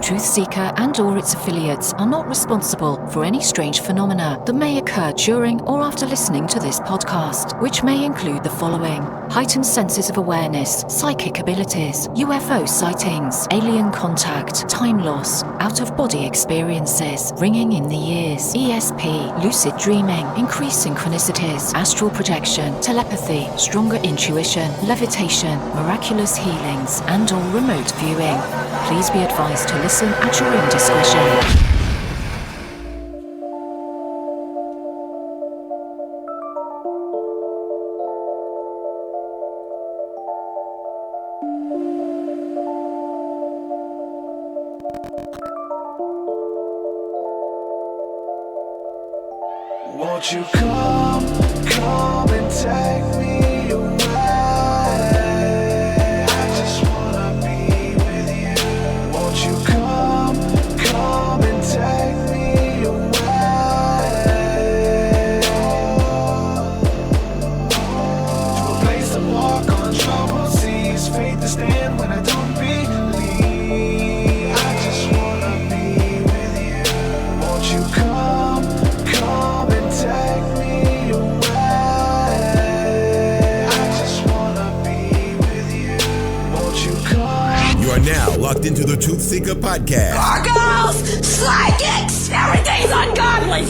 TruthSeekah and/or its affiliates are not responsible for any strange phenomena that may occur during or after listening to this podcast, which may include the following: heightened senses of awareness, psychic abilities, UFO sightings, alien contact, time loss, out-of-body experiences, ringing in the ears, ESP, lucid dreaming, increased synchronicities, astral projection, telepathy, stronger intuition, levitation, miraculous healings, and/or remote viewing. Please be advised to listen at your own discretion. Won't you come and take me away? I just wanna be with you. Won't you come and take me away? To a place to walk on troubled seas, faith to stand when I don't believe. I just wanna be with you. Won't you come and take me away? I just wanna be with you. Won't you come? You are now locked into the TruthSeekah podcast. Gargoyles! Psychics! Everything's ungodly!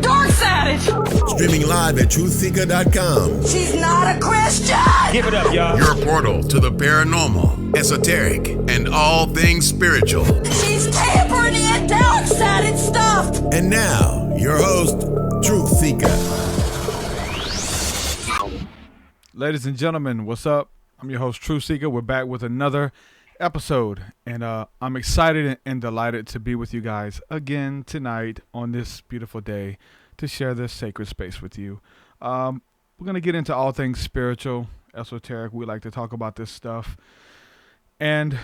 Dark savage! Streaming live at TruthSeekah.com. She's not a Christian! Give it up, y'all. Your portal to the paranormal, esoteric, and all things spiritual. She's tampering in dark-sided stuff! And now, your host, TruthSeekah. Ladies and gentlemen, what's up? I'm your host, TruthSeekah. We're back with another episode, and I'm excited and delighted to be with you guys again tonight on this beautiful day to share this sacred space with you. We're going to get into all things spiritual, esoteric. We like to talk about this stuff, and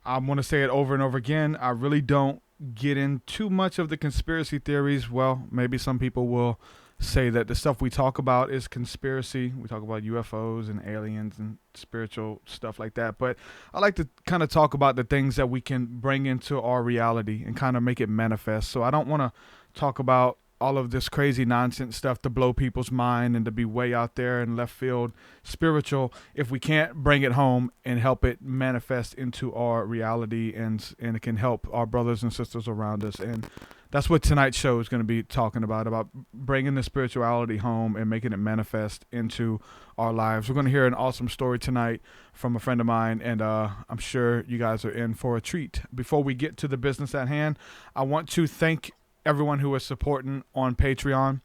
I want to say it over and over again. I really don't get in too much of the conspiracy theories. Well, maybe some people will say that the stuff we talk about is conspiracy. We talk about UFOs and aliens and spiritual stuff like that. But I like to kind of talk about the things that we can bring into our reality and kind of make it manifest. So I don't want to talk about all of this crazy nonsense stuff to blow people's mind and to be way out there in left field spiritual if we can't bring it home and help it manifest into our reality, and it can help our brothers and sisters around us. And that's what tonight's show is going to be talking about bringing the spirituality home and making it manifest into our lives. We're going to hear an awesome story tonight from a friend of mine, and I'm sure you guys are in for a treat. Before we get to the business at hand, I want to thank everyone who is supporting on Patreon.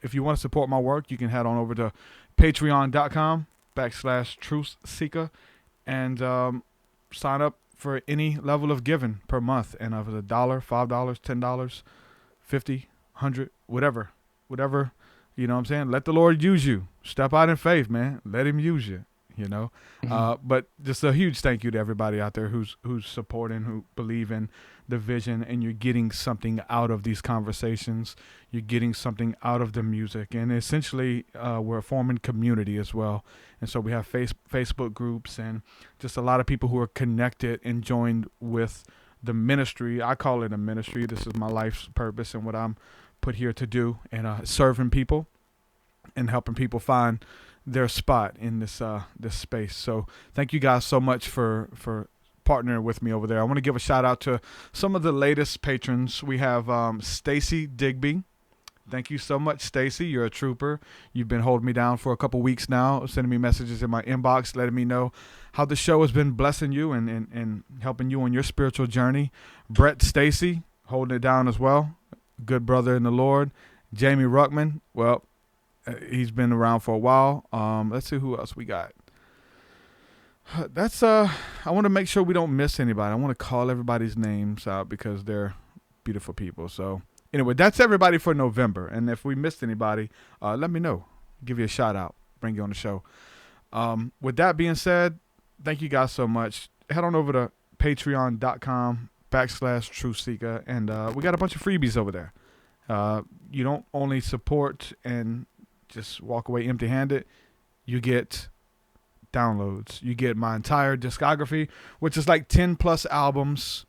If you want to support my work, you can head on over to patreon.com/TruthSeekah and sign up for any level of giving per month. And if it's $1, $5, $10, $50, $100, whatever, you know what I'm saying? Let the Lord use you. Step out in faith, man. Let him use you. You know, but just a huge thank you to everybody out there who's supporting, who believe in the vision, and you're getting something out of these conversations. You're getting something out of the music, and essentially we're forming community as well. And so we have Facebook groups and just a lot of people who are connected and joined with the ministry. I call it a ministry. This is my life's purpose and what I'm put here to do, and serving people and helping people find their spot in this space. So thank you guys so much for partnering with me over there. I want to give a shout out to some of the latest patrons. We have Stacy Digby. Thank you so much, Stacy. You're a trooper. You've been holding me down for a couple weeks now, sending me messages in my inbox, letting me know how the show has been blessing you and helping you on your spiritual journey. Brett Stacy, holding it down as well. Good brother in the Lord. Jamie Ruckman, well, he's been around for a while. Let's see who else we got. That's I want to make sure we don't miss anybody. I want to call everybody's names out because they're beautiful people. So anyway, that's everybody for November. And if we missed anybody, let me know. Give you a shout out. Bring you on the show. With that being said, thank you guys so much. Head on over to patreon.com/TruthSeekah, and we got a bunch of freebies over there. You don't only support and just walk away empty-handed. You get downloads. You get my entire discography, which is like 10 plus albums,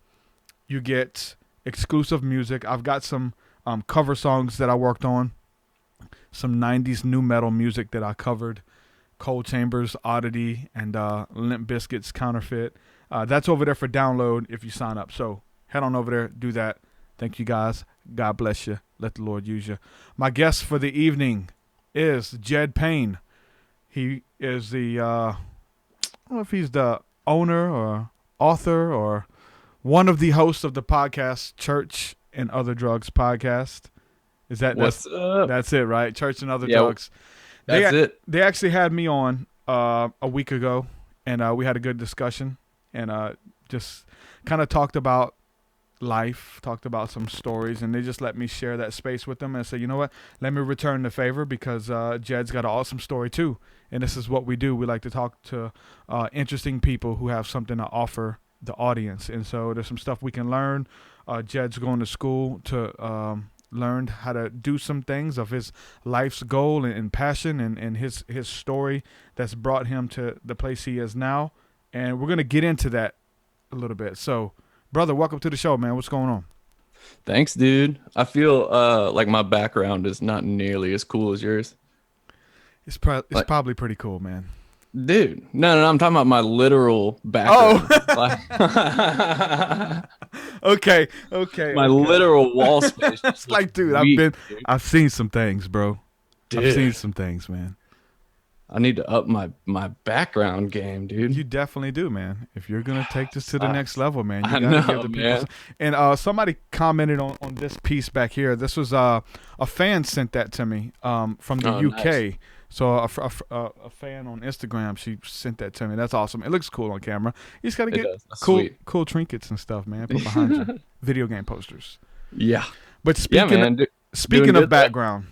you get exclusive music. I've got some cover songs that I worked on, some 90s new metal music that I covered, Cold Chambers, Oddity, and Limp Bizkit's Counterfeit. That's over there for download if you sign up. So head on over there, do that. Thank you guys. God bless you. Let the Lord use you. My guest for the evening is Jed Payne. He is the, I don't know if he's the owner or author or one of the hosts of the podcast Church and Other Drugs podcast. Is that What's up? That's it, right? Church and Other Drugs. That's it. They actually had me on a week ago, and we had a good discussion, and just kind of talked about life, talked about some stories, and they just let me share that space with them and say, you know what, let me return the favor because Jed's got an awesome story too, and this is what we do. We like to talk to interesting people who have something to offer the audience, and so there's some stuff we can learn. Jed's going to school to learn how to do some things of his life's goal and passion and his story that's brought him to the place he is now, and we're going to get into that a little bit. So brother, welcome to the show, man. What's going on? Thanks, dude. I feel like my background is not nearly as cool as yours. It's probably pretty cool, man. Dude, no, I'm talking about my literal background. Okay. My literal wall space. It's like, dude, I've seen some things, bro. Dude. I've seen some things, man. I need to up my background game, dude. You definitely do, man. If you're gonna take this to the next level, man, you I gotta know, give the people. man. And somebody commented on this piece back here. This was a fan sent that to me from the UK. Nice. So a fan on Instagram, she sent that to me. That's awesome. It looks cool on camera. You just gotta get cool trinkets and stuff, man. Put behind you. Video game posters. Yeah. But speaking of background,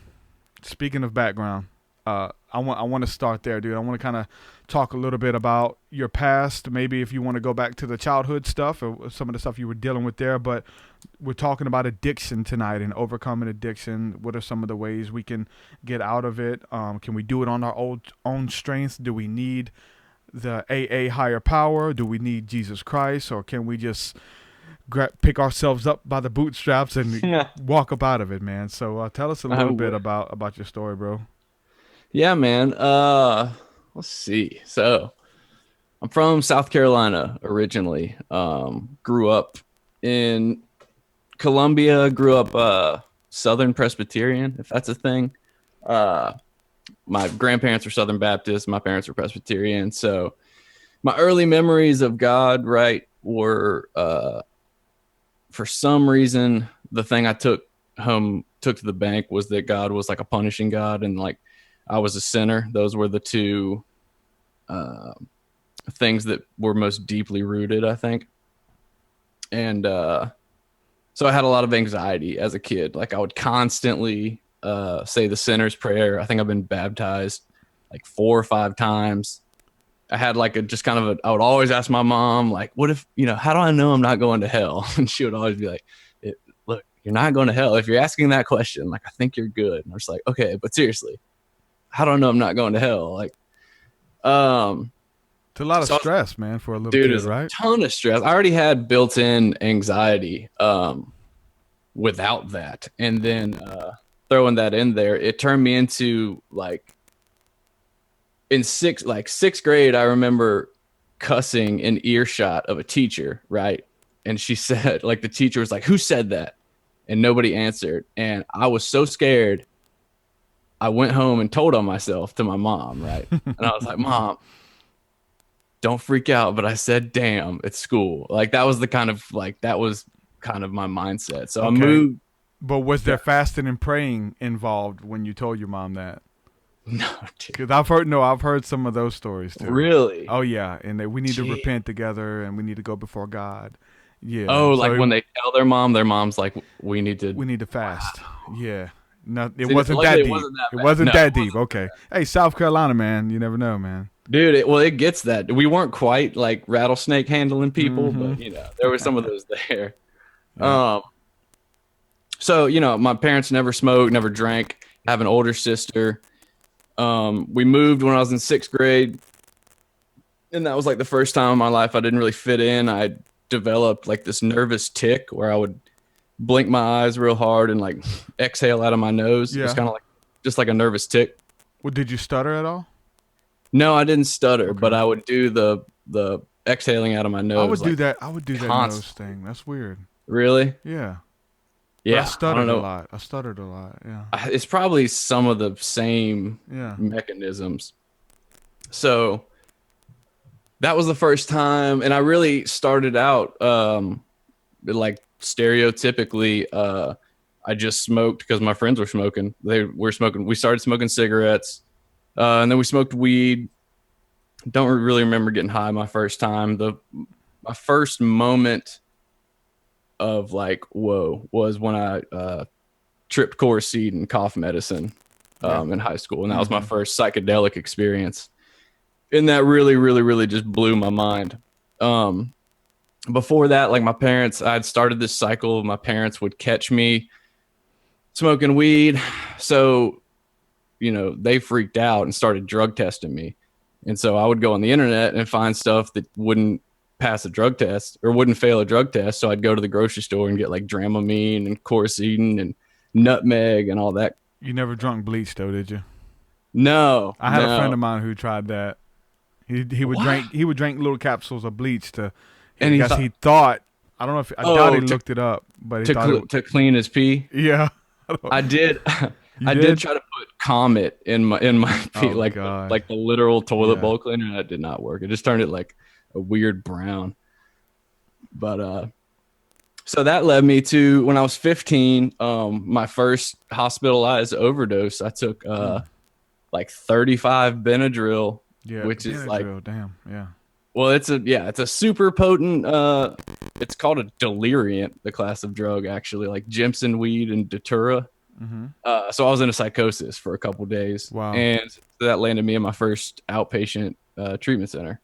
I want to start there, dude. I want to kind of talk a little bit about your past. Maybe if you want to go back to the childhood stuff or some of the stuff you were dealing with there. But we're talking about addiction tonight and overcoming addiction. What are some of the ways we can get out of it? Can we do it on our own strength? Do we need the AA higher power? Do we need Jesus Christ? Or can we just pick ourselves up by the bootstraps and walk up out of it, man? So tell us a little bit about your story, bro. Yeah, man. Let's see. So I'm from South Carolina originally. Grew up in Columbia, grew up Southern Presbyterian, if that's a thing. My grandparents were Southern Baptist. My parents were Presbyterian. So my early memories of God, right, were for some reason, the thing I took to the bank was that God was like a punishing God and like I was a sinner. Those were the two things that were most deeply rooted, I think. And so I had a lot of anxiety as a kid. Like I would constantly say the sinner's prayer. I think I've been baptized like 4 or 5 times. I had like I would always ask my mom, like, what if, how do I know I'm not going to hell? And she would always be like, look, you're not going to hell. If you're asking that question, like, I think you're good. And I was like, okay, but seriously, how do I know I'm not going to hell? Like, it's a lot of stress, man, for a little kid, right? A ton of stress. I already had built-in anxiety without that. And then throwing that in there, it turned me into like in sixth grade, I remember cussing in earshot of a teacher, right? And she said, like, the teacher was like, who said that? And nobody answered. And I was so scared. I went home and told on myself to my mom, right? And I was like, Mom, don't freak out. But I said, damn, at school. Like, that was kind of my mindset. So I moved. But was there fasting and praying involved when you told your mom that? No, dude. Because I've heard some of those stories too. Really? Oh yeah, and we need to repent together, and we need to go before God. Yeah. Oh, so like when they tell their mom's like, we need to fast. Wow. Yeah. No, it See, wasn't that deep. It wasn't that deep. Wasn't okay. Hey, South Carolina, man, you never know, man. Dude, it gets that. We weren't quite like rattlesnake handling people, but there were some of those there. Yeah. So my parents never smoked, never drank. I have an older sister. We moved when I was in 6th grade, and that was like the first time in my life I didn't really fit in. I developed like this nervous tick where I would blink my eyes real hard and like exhale out of my nose. Yeah. It's kind of like just like a nervous tick. Well, did you stutter at all? No, I didn't stutter, Okay. but I would do the exhaling out of my nose. I would do like, that. I would do that constant. nose thing. That's weird. Really? Yeah. Yeah. But I stuttered don't know. a lot. I stuttered a lot. Yeah. It's probably some of the same Yeah. mechanisms. So that was the first time, and I really started out like stereotypically. I just smoked because my friends were smoking. They were smoking. We started smoking cigarettes, and then we smoked weed. Don't really remember getting high my first time. My first moment of like whoa was when I tripped Coraceed and cough medicine in high school, and that was my first psychedelic experience. And that really, really, really just blew my mind. Before that, like my parents, I'd started this cycle. My parents would catch me smoking weed. So, you know, they freaked out and started drug testing me. And so I would go on the internet and find stuff that wouldn't pass a drug test or wouldn't fail a drug test. So I'd go to the grocery store and get like Dramamine and Coracetin and nutmeg and all that. You never drunk bleach though, did you? No. I had a friend of mine who tried that. He would drink little capsules of bleach to. And he thought I don't know if I doubt he looked it up, but he thought to clean his pee. Yeah, I did. I did try to put Comet in my pee, like the literal toilet bowl cleaner, and that did not work. It just turned it like a weird brown. But so that led me to when I was 15, my first hospitalized overdose. I took like 35 Benadryl. Yeah, which is like, damn, yeah. Well, it's a super potent. It's called a deliriant, the class of drug actually, like Jimson weed and Datura. Mm-hmm. So I was in a psychosis for a couple days. Wow, and that landed me in my first outpatient treatment center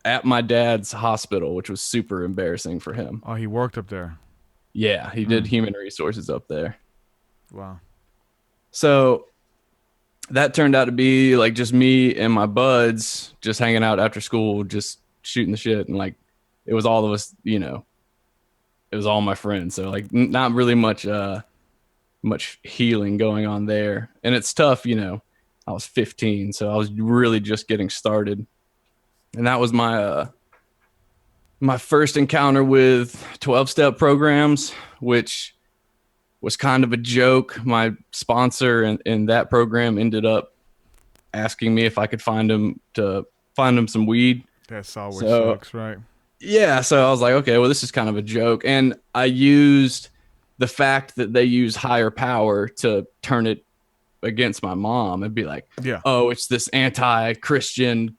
at my dad's hospital, which was super embarrassing for him. Oh, he worked up there. Yeah, he did human resources up there. Wow. So that turned out to be like just me and my buds just hanging out after school, just shooting the shit. And like, it was all of us, you know, it was all my friends. So like not really much healing going on there. And it's tough, you know, I was 15, so I was really just getting started. And that was my, my first encounter with 12-step programs, which was kind of a joke. My sponsor in that program ended up asking me if I could find him some weed. That's always sucks, right? Yeah. So I was like, okay, well, this is kind of a joke. And I used the fact that they use higher power to turn it against my mom and be like, yeah, oh, it's this anti-Christian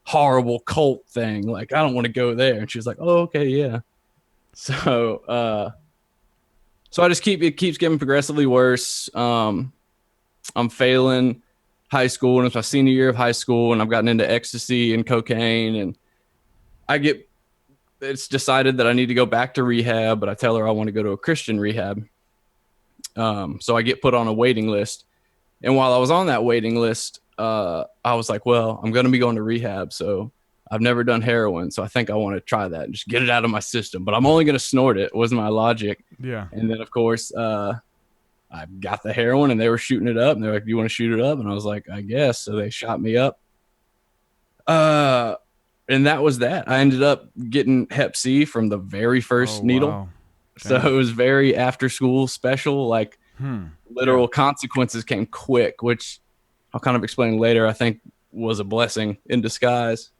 horrible cult thing. Like, I don't want to go there. And she was like, oh, okay. Yeah. So I just it keeps getting progressively worse. I'm failing high school, and it's my senior year of high school, and I've gotten into ecstasy and cocaine, and it's decided that I need to go back to rehab, but I tell her I want to go to a Christian rehab. So I get put on a waiting list. And while I was on that waiting list, I was like, well, I'm going to be going to rehab. So I've never done heroin, so I think I want to try that and just get it out of my system. But I'm only going to snort it, was my logic. Yeah. And then, of course, I got the heroin, and they were shooting it up. And they're like, do you want to shoot it up? And I was like, I guess. So they shot me up. And that was that. I ended up getting Hep C from the very first needle. Wow. So it was very after-school special. Like, literal consequences came quick, which I'll kind of explain later, I think was a blessing in disguise.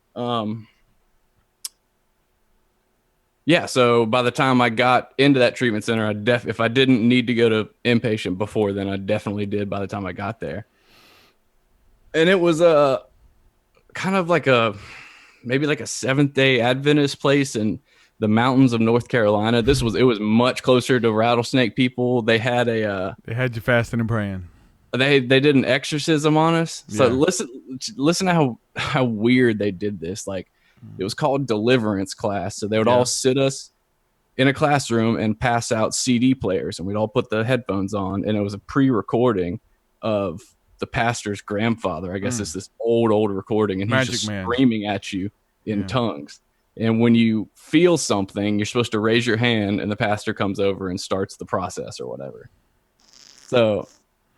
Yeah, so by the time I got into that treatment center, if I didn't need to go to inpatient before then, I definitely did by the time I got there. And it was kind of like maybe like a Seventh-day Adventist place in the mountains of North Carolina. It was much closer to rattlesnake people. They had they had you fasting and praying. They did an exorcism on us. So listen to how weird they did this. Like, it was called deliverance class. So they would all sit us in a classroom and pass out CD players, and we'd all put the headphones on, and it was a pre-recording of the pastor's grandfather. I guess it's this old recording, and he's just screaming at you in tongues. And when you feel something, you're supposed to raise your hand and the pastor comes over and starts the process or whatever. So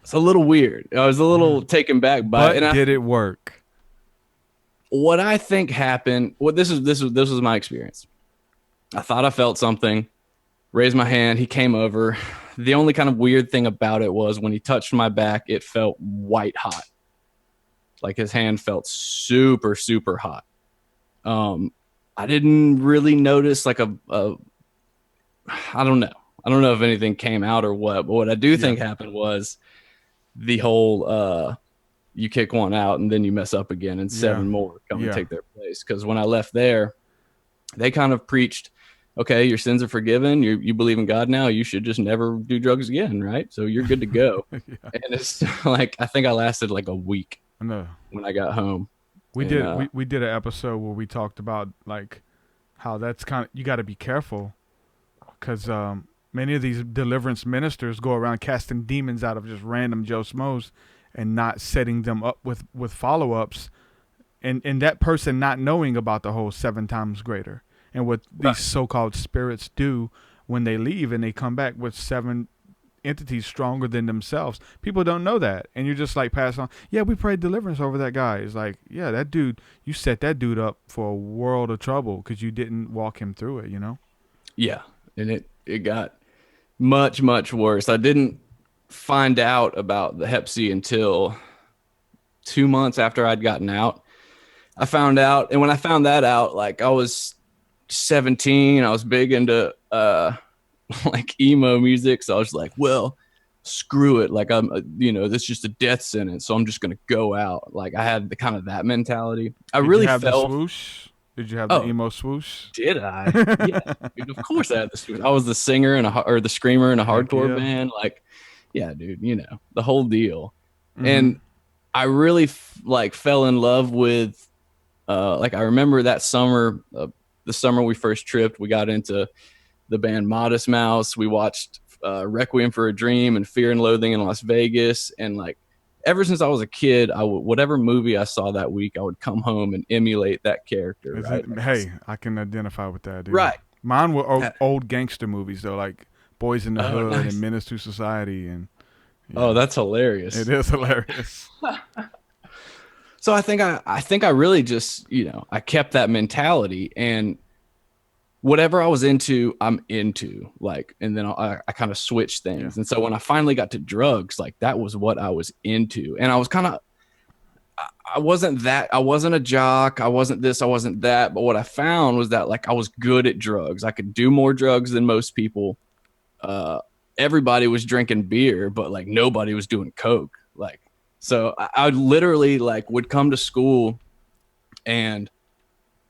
it's a little weird. I was a little taken back by it. But did it work? What I think happened, this was my experience. I thought I felt something, raised my hand, he came over. The only kind of weird thing about it was when he touched my back, it felt white hot. Like his hand felt super, super hot. I didn't really notice like I don't know. I don't know if anything came out or what, but what I do think happened was the whole you kick one out and then you mess up again and seven more come and take their place. Because when I left there, they kind of preached, okay, your sins are forgiven. You believe in God now. You should just never do drugs again, right? So you're good to go. And it's like, I think I lasted like a week when I got home. We did an episode where we talked about like how that's kind of, you got to be careful because many of these deliverance ministers go around casting demons out of just random Joe Schmoes and not setting them up with follow-ups and that person not knowing about the whole 7 times greater and what these so-called spirits do when they leave and they come back with 7 entities stronger than themselves. People don't know that, and you're just like passing on. Yeah, we prayed deliverance over that guy. It's like, yeah, that dude, you set that dude up for a world of trouble because you didn't walk him through it. You know? Yeah, and it got much worse. I didn't find out about the Hep C until 2 months after I'd gotten out. I found out, and when I found that out, like I was 17, I was big into like emo music, so I was like, well, screw it, like I'm this is just a death sentence, so I'm just gonna go out. Like I had the kind of that mentality. Did you have the swoosh? Did you have the emo swoosh? Did I? Yeah, dude, of course I had the swoosh. I was the singer or the screamer in a hardcore band. Like, yeah, dude, the whole deal. And I really fell in love with like I remember that summer, the summer we first tripped, we got into the band Modest Mouse. We watched Requiem for a Dream and Fear and Loathing in Las Vegas. And like, ever since I was a kid, whatever movie I saw that week, I would come home and emulate that character. Right? Hey, I can identify with that, dude. Right. Mine were old gangster movies though, like Boys in the Hood and Menace to Society. And oh, that's hilarious. It is hilarious. So I think I really just, I kept that mentality, and whatever I was into, I'm into, like, and then I kind of switched things. And so when I finally got to drugs, like that was what I was into. And I was kind of, I wasn't a jock. I wasn't this, I wasn't that. But what I found was that like I was good at drugs. I could do more drugs than most people. Everybody was drinking beer, but like nobody was doing coke. Like, so I literally like would come to school, and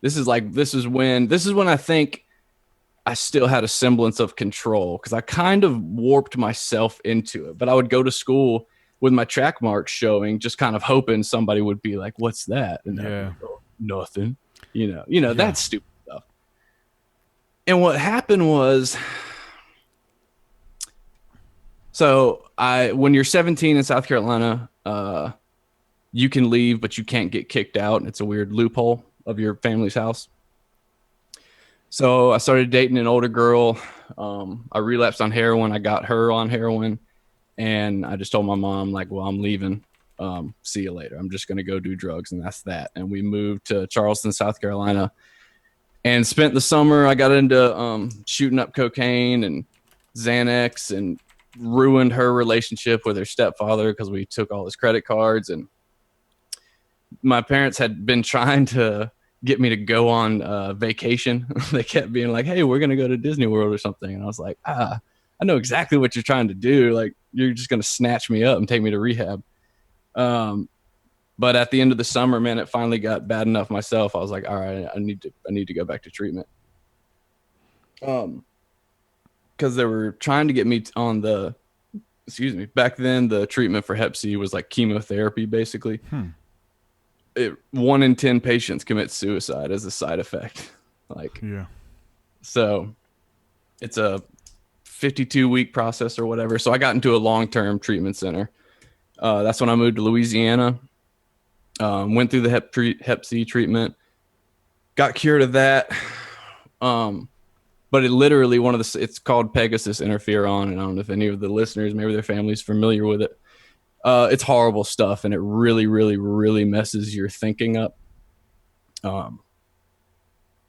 this is when I think I still had a semblance of control, because I kind of warped myself into it. But I would go to school with my track marks showing, just kind of hoping somebody would be like, "What's that?" And I'd go, nothing. That stupid stuff. And what happened was, so when you're 17 in South Carolina, you can leave, but you can't get kicked out. It's a weird loophole of your family's house. So I started dating an older girl. I relapsed on heroin. I got her on heroin, and I just told my mom, like, well, I'm leaving. See you later. I'm just going to go do drugs. And that's that. And we moved to Charleston, South Carolina, and spent the summer. I got into shooting up cocaine and Xanax, and ruined her relationship with her stepfather because we took all his credit cards. And my parents had been trying to get me to go on vacation. They kept being like, hey, we're going to go to Disney World or something. And I was like, I know exactly what you're trying to do. Like, you're just going to snatch me up and take me to rehab. But at the end of the summer, man, it finally got bad enough myself. I was like, all right, I need to go back to treatment. Because they were trying to get me on back then the treatment for Hep C was like chemotherapy, basically. 1 in 10 patients commit suicide as a side effect. So it's a 52-week process or whatever. So I got into a long-term treatment center. That's when I moved to Louisiana. Went through the Hep C treatment, got cured of that. But it literally it's called Pegasus interferon, and I don't know if any of the listeners, maybe their family's familiar with it. It's horrible stuff, and it really, really, really messes your thinking up.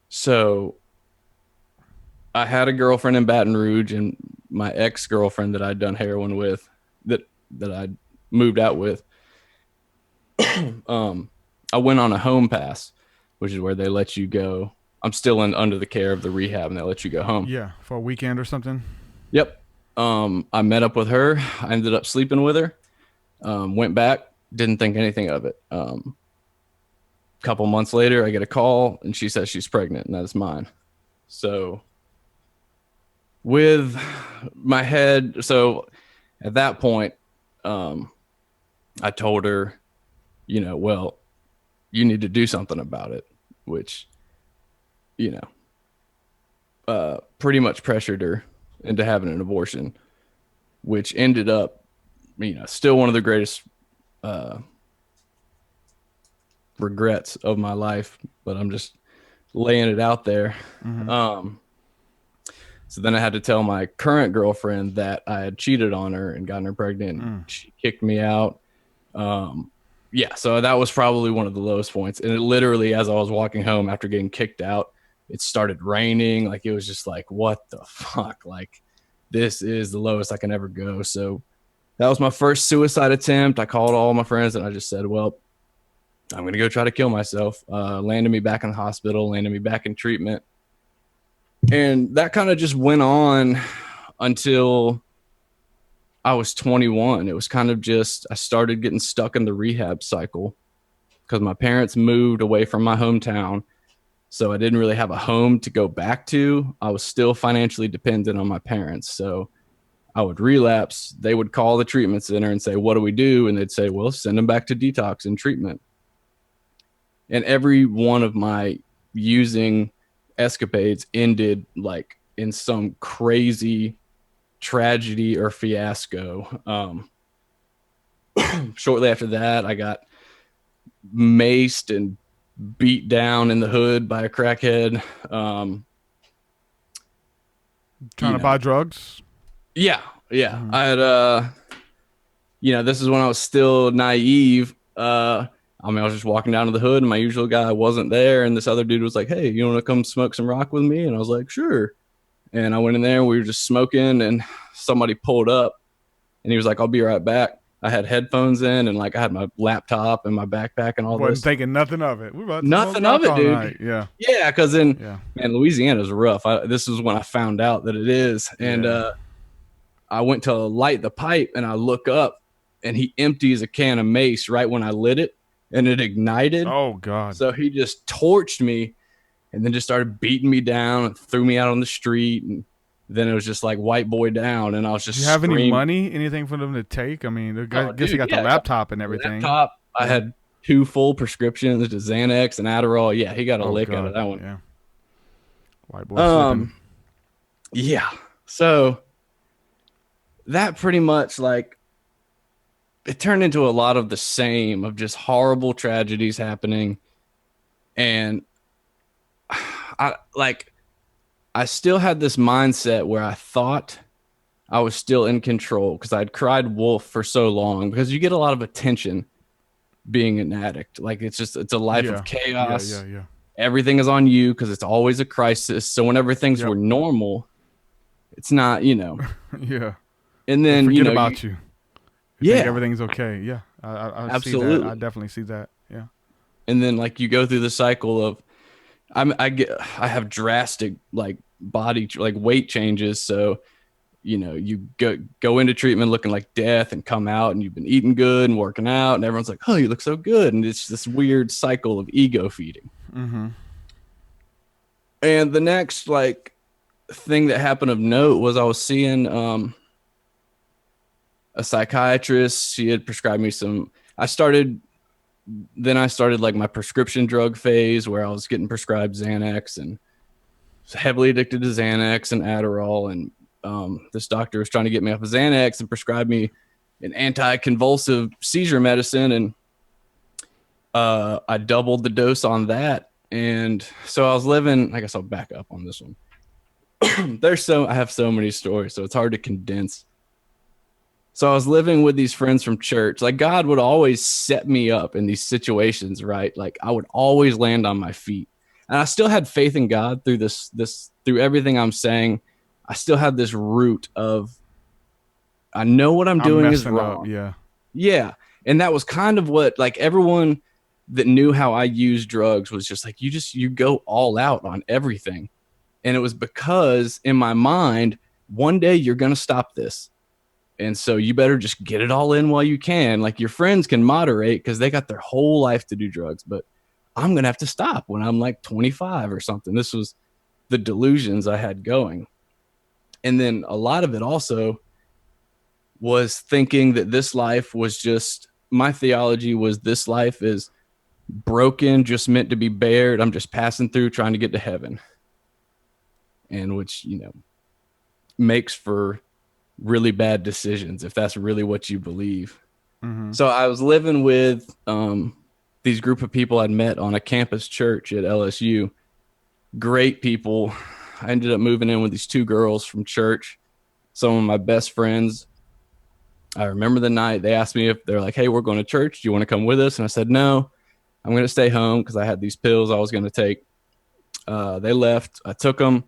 So I had a girlfriend in Baton Rouge, and my ex-girlfriend that I'd done heroin with, that I moved out with. I went on a home pass, which is where they let you go. I'm still under the care of the rehab, and they let you go home. Yeah, for a weekend or something. Yep. I met up with her. I ended up sleeping with her. Went back, didn't think anything of it. Couple months later, I get a call, and she says she's pregnant, and that's mine. So with my head, so at that point, I told her, well, you need to do something about it, which, pretty much pressured her into having an abortion, which ended up, still one of the greatest regrets of my life, but I'm just laying it out there. Mm-hmm. So then I had to tell my current girlfriend that I had cheated on her and gotten her pregnant. She kicked me out. So that was probably one of the lowest points. And it literally, as I was walking home after getting kicked out, it started raining. Like, it was just like, what the fuck? Like, this is the lowest I can ever go. So that was my first suicide attempt. I called all my friends and I just said, well, I'm going to go try to kill myself. Landed me back in the hospital, landed me back in treatment. And that kind of just went on until I was 21. It was kind of just, I started getting stuck in the rehab cycle because my parents moved away from my hometown. So I didn't really have a home to go back to. I was still financially dependent on my parents. So I would relapse. They would call the treatment center and say, what do we do? And they'd say, well, send them back to detox and treatment. And every one of my using escapades ended like in some crazy tragedy or fiasco. Shortly after that, I got maced and beat down in the hood by a crackhead. Trying to buy drugs? Yeah. Mm-hmm. I had, this is when I was still naive. I was just walking down to the hood and my usual guy wasn't there. And this other dude was like, hey, you want to come smoke some rock with me? And I was like, sure. And I went in there and we were just smoking and somebody pulled up and he was like, I'll be right back. I had headphones in and like I had my laptop and my backpack and all this. Wasn't thinking nothing of it. Nothing of it, dude. Night. Yeah. Yeah. Cause man, Louisiana's rough. This is when I found out that it is. And, I went to light the pipe and I look up and he empties a can of mace right when I lit it. And it ignited. Oh, God. So he just torched me and then just started beating me down and threw me out on the street. And then it was just like white boy down. And I was just Did you have any money, anything for them to take? I mean, I guess you got the laptop and everything. Laptop. I had 2 full prescriptions to Xanax and Adderall. Yeah, he got a lick out of that one. Yeah. White boy sleeping. Yeah. So that pretty much like, it turned into a lot of the same of just horrible tragedies happening. And I still had this mindset where I thought I was still in control because I'd cried wolf for so long because you get a lot of attention being an addict. Like it's a life of chaos. Yeah. Everything is on you because it's always a crisis. So whenever things were normal, it's not, Yeah. And then, forget about you. Yeah, think everything's okay. Yeah, I absolutely. See that. I definitely see that. Yeah. And then like you go through the cycle of, I have drastic like body like weight changes. So, you go into treatment looking like death and come out and you've been eating good and working out and everyone's like, oh, you look so good. And it's this weird cycle of ego feeding. Mm-hmm. And the next like thing that happened of note was I was seeing a psychiatrist. She had prescribed me I started like my prescription drug phase where I was getting prescribed Xanax and was heavily addicted to Xanax and Adderall. And this doctor was trying to get me off of Xanax and prescribed me an anti-convulsive seizure medicine. And I doubled the dose on that And so I was living, I guess I'll back up on this one. I have so many stories, so it's hard to condense. So I was living with these friends from church. Like, God would always set me up in these situations, right? Like, I would always land on my feet. And I still had faith in God through through everything I'm saying. I still had this root of, I know what I'm doing is wrong. Up, yeah. Yeah. And that was kind of what, like, everyone that knew how I used drugs was just like, you go all out on everything. And it was because in my mind, one day you're going to stop this. And so you better just get it all in while you can. Like, your friends can moderate because they got their whole life to do drugs, but I'm going to have to stop when I'm like 25 or something. This was the delusions I had going. And then a lot of it also was thinking that this life was just, my theology was this life is broken, just meant to be bared. I'm just passing through trying to get to heaven. And which, makes for really bad decisions if that's really what you believe. Mm-hmm. So I was living with these group of people I'd met on a campus church at LSU. Great people. I ended up moving in with these two girls from church, some of my best friends. I remember the night they asked me if they're like, hey, we're going to church. Do you want to come with us? And I said, no, I'm going to stay home because I had these pills I was going to take. They left. I took them.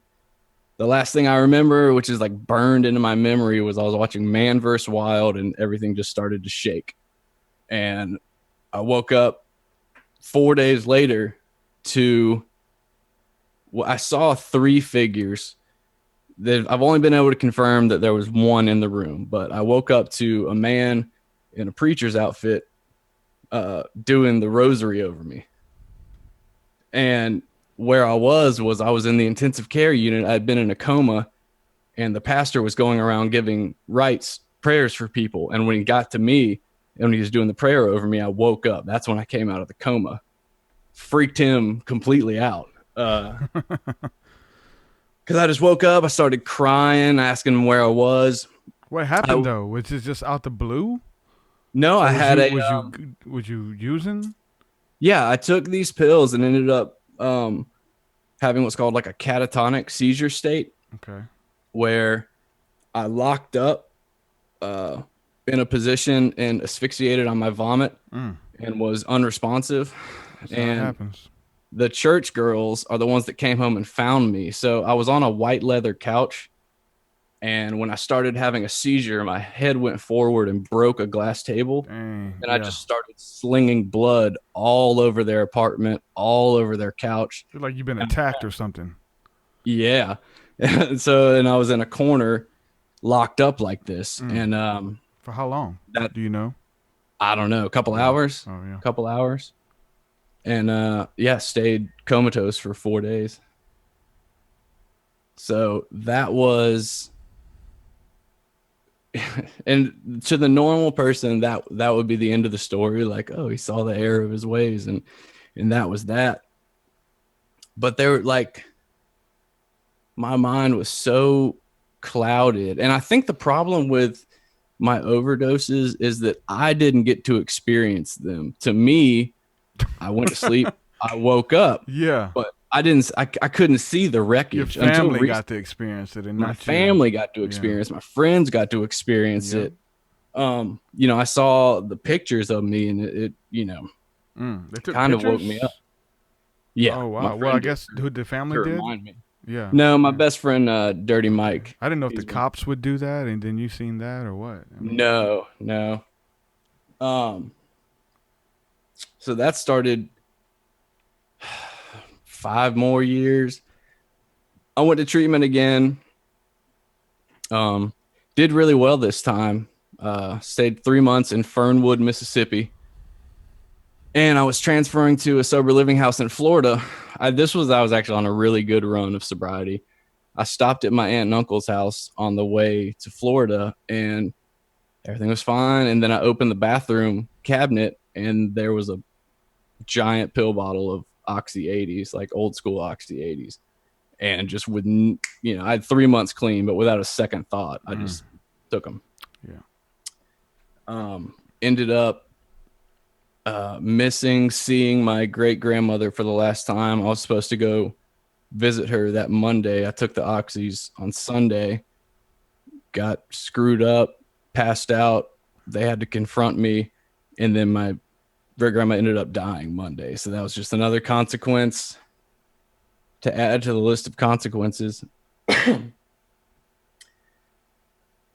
The last thing I remember, which is like burned into my memory, was I was watching Man vs. Wild and everything just started to shake. And I woke up 4 days later to, I saw three figures. I've only been able to confirm that there was one in the room, but I woke up to a man in a preacher's outfit doing the rosary over me. And where I was in the intensive care unit. I'd been in a coma, and the pastor was going around giving prayers for people. And when he got to me and when he was doing the prayer over me, I woke up. That's when I came out of the coma. Freaked him completely out. Because I just woke up. I started crying, asking him where I was. What happened though? Was it just out the blue? No, I had Was you using? Yeah, I took these pills and ended up having what's called like a catatonic seizure state. Okay. Where I locked up in a position and asphyxiated on my vomit and was unresponsive. That's and how it happens. The church girls are the ones that came home and found me. So I was on a white leather couch, and when I started having a seizure, my head went forward and broke a glass table. I just started slinging blood all over their apartment, all over their couch. Feel like you've been attacked or something. Yeah. And I was in a corner locked up like this. And for how long? Do you know? I don't know. A couple hours. Oh, yeah. A couple hours. And stayed comatose for 4 days. So that was, and to the normal person, that would be the end of the story. Like, oh, he saw the error of his ways, and that was that. But they were like, my mind was so clouded. And I think the problem with my overdoses is that I didn't get to experience them. To me, I went to sleep, I woke up. Yeah. But I couldn't see the wreckage. Your family got to experience it, and my family got to experience. My friends got to experience it. I saw the pictures of me, and it kind of woke me up. Yeah. Oh wow. Well, I guess who the family did? Remind me. Yeah. No, my best friend, Dirty Mike. I didn't know if the cops would do that, and then you seen that or what? I mean, No. So that started 5 more years. I went to treatment again. Did really well this time. Stayed 3 months in Fernwood, Mississippi. And I was transferring to a sober living house in Florida. I was actually on a really good run of sobriety. I stopped at my aunt and uncle's house on the way to Florida, and everything was fine. And then I opened the bathroom cabinet, and there was a giant pill bottle of Oxy 80s, like old school Oxy 80s. And just I had 3 months clean, but without a second thought, I just took them. Yeah. Ended up missing seeing my great grandmother for the last time. I was supposed to go visit her that Monday. I took the oxys on Sunday, got screwed up, passed out. They had to confront me, and then my great grandma ended up dying Monday. So that was just another consequence to add to the list of consequences.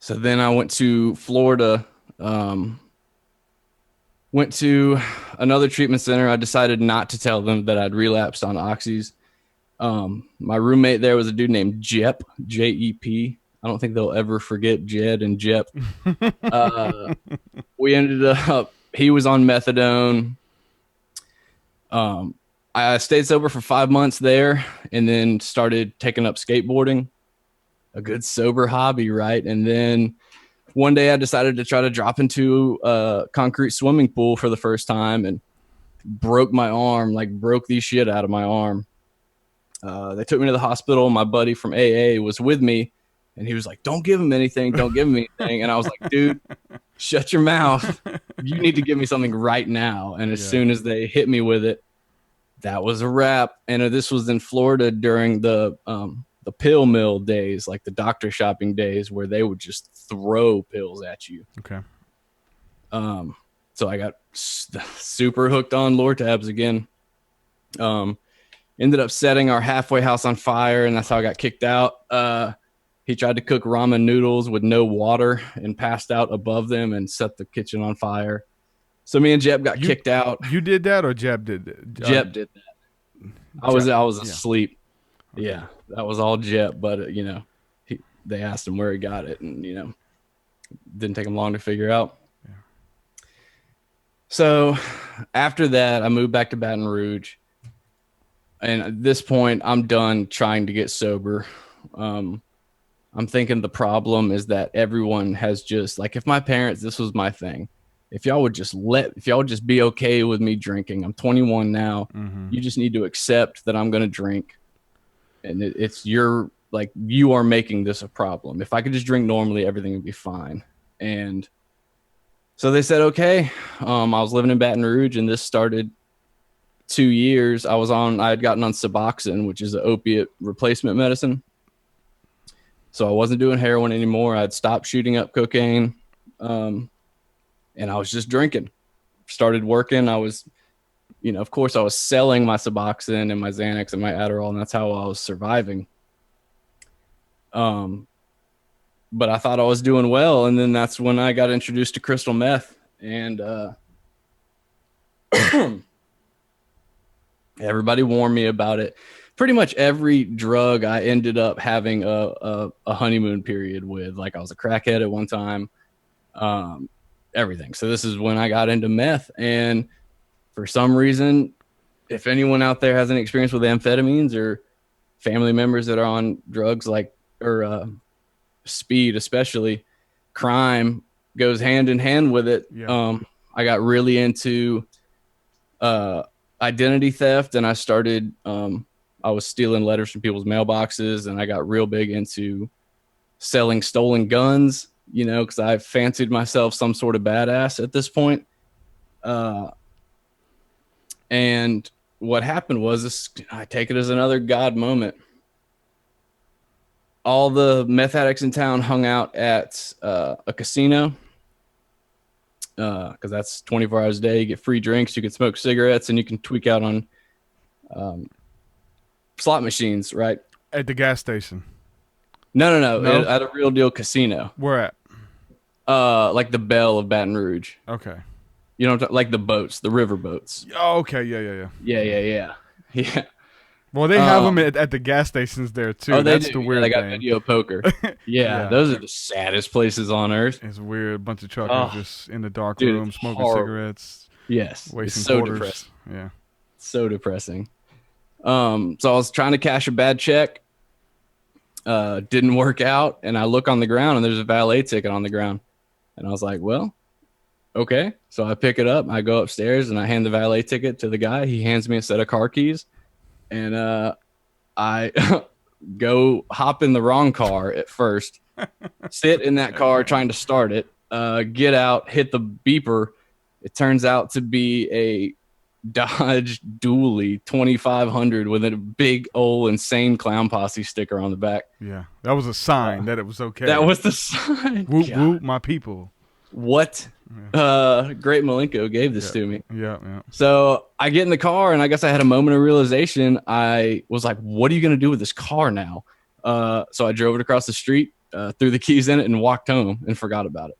So then I went to Florida, went to another treatment center. I decided not to tell them that I'd relapsed on oxys. My roommate there was a dude named Jep, J-E-P. I don't think they'll ever forget Jed and Jep. We ended up, he was on methadone. I stayed sober for 5 months there and then started taking up skateboarding. A good sober hobby, right? And then one day I decided to try to drop into a concrete swimming pool for the first time and broke my arm, like broke the shit out of my arm. They took me to the hospital. My buddy from AA was with me, and he was like, don't give him anything. Don't give him anything. And I was like, dude, shut your mouth. You need to give me something right now. And as soon as they hit me with it, that was a wrap. And this was in Florida during the pill mill days, like the doctor shopping days, where they would just throw pills at you. Okay. So I got super hooked on Lortabs again. Ended up setting our halfway house on fire, and that's how I got kicked out. He tried to cook ramen noodles with no water and passed out above them and set the kitchen on fire. So me and Jeb got kicked out. You did that, or Jeb did that? Jeb did that. I was asleep. Yeah, that was all Jeb. But they asked him where he got it, and didn't take him long to figure out. Yeah. So after that, I moved back to Baton Rouge, and at this point, I'm done trying to get sober. I'm thinking the problem is that everyone has just, like, if my parents, this was my thing. If y'all would just be okay with me drinking, I'm 21 now. Mm-hmm. You just need to accept that I'm going to drink. And it's you are making this a problem. If I could just drink normally, everything would be fine. And so they said, okay. I was living in Baton Rouge, and this started 2 years. I had gotten on Suboxone, which is an opiate replacement medicine. So I wasn't doing heroin anymore. I'd stopped shooting up cocaine. And I was just drinking. Started working. I was, of course I was selling my Suboxone and my Xanax and my Adderall, and that's how I was surviving. But I thought I was doing well. And then that's when I got introduced to crystal meth, and everybody warned me about it. Pretty much every drug I ended up having a honeymoon period with. Like, I was a crackhead at one time. Everything. So this is when I got into meth. And for some reason, if anyone out there has any experience with amphetamines or family members that are on drugs or speed, especially, crime goes hand in hand with it. Yeah. I got really into identity theft, and I started, I was stealing letters from people's mailboxes, and I got real big into selling stolen guns, because I fancied myself some sort of badass at this point. And what happened was I take it as another God moment. All the meth addicts in town hung out at a casino, because that's 24 hours a day. You get free drinks, you can smoke cigarettes, and you can tweak out on slot machines, right? At the gas station. No. At a real deal casino. Where at? Like the Belle of Baton Rouge. Okay. Like the boats, the river boats. Oh, okay. Yeah. Yeah. Well, they have them at the gas stations there too. Oh, that's do. the weird they got thing. Video poker. Yeah, those are the saddest places on earth. It's weird. A bunch of truckers just in the dark room smoking cigarettes. Yes, wasting it's so quarters. Depressing. Yeah, so depressing. So I was trying to cash a bad check. Didn't work out, and I look on the ground, and there's a valet ticket on the ground, and I was like, well, okay. So I pick it up, I go upstairs, and I hand the valet ticket to the guy. He hands me a set of car keys, and I go hop in the wrong car at first, sit in that car trying to start it, get out, hit the beeper, It turns out to be a Dodge Dually 2500 with a big old insane clown posse sticker on the back. Yeah, that was a sign that it was okay. That was the sign. Whoop whoop, my people. What? Great Malenko gave this to me. Yeah. So I get in the car, and I guess I had a moment of realization. I was like, what are you going to do with this car now? So I drove it across the street, threw the keys in it, and walked home and forgot about it.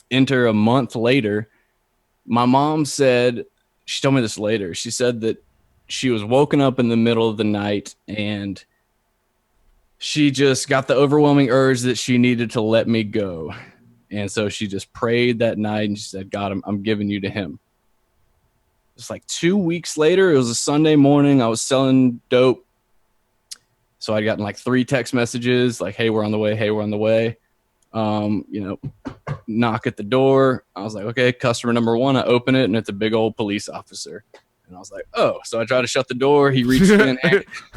Enter a month later, my mom said, she told me this later, she said that she was woken up in the middle of the night and she just got the overwhelming urge that she needed to let me go. And so she just prayed that night and she said, God, I'm giving you to him. It's like 2 weeks later, it was a Sunday morning. I was selling dope. So I'd gotten like 3 text messages like, hey, we're on the way. Hey, we're on the way. Knock at the door. I was like, okay, customer number 1. I open it and it's a big old police officer. And I was like, oh, so I tried to shut the door. He reached in.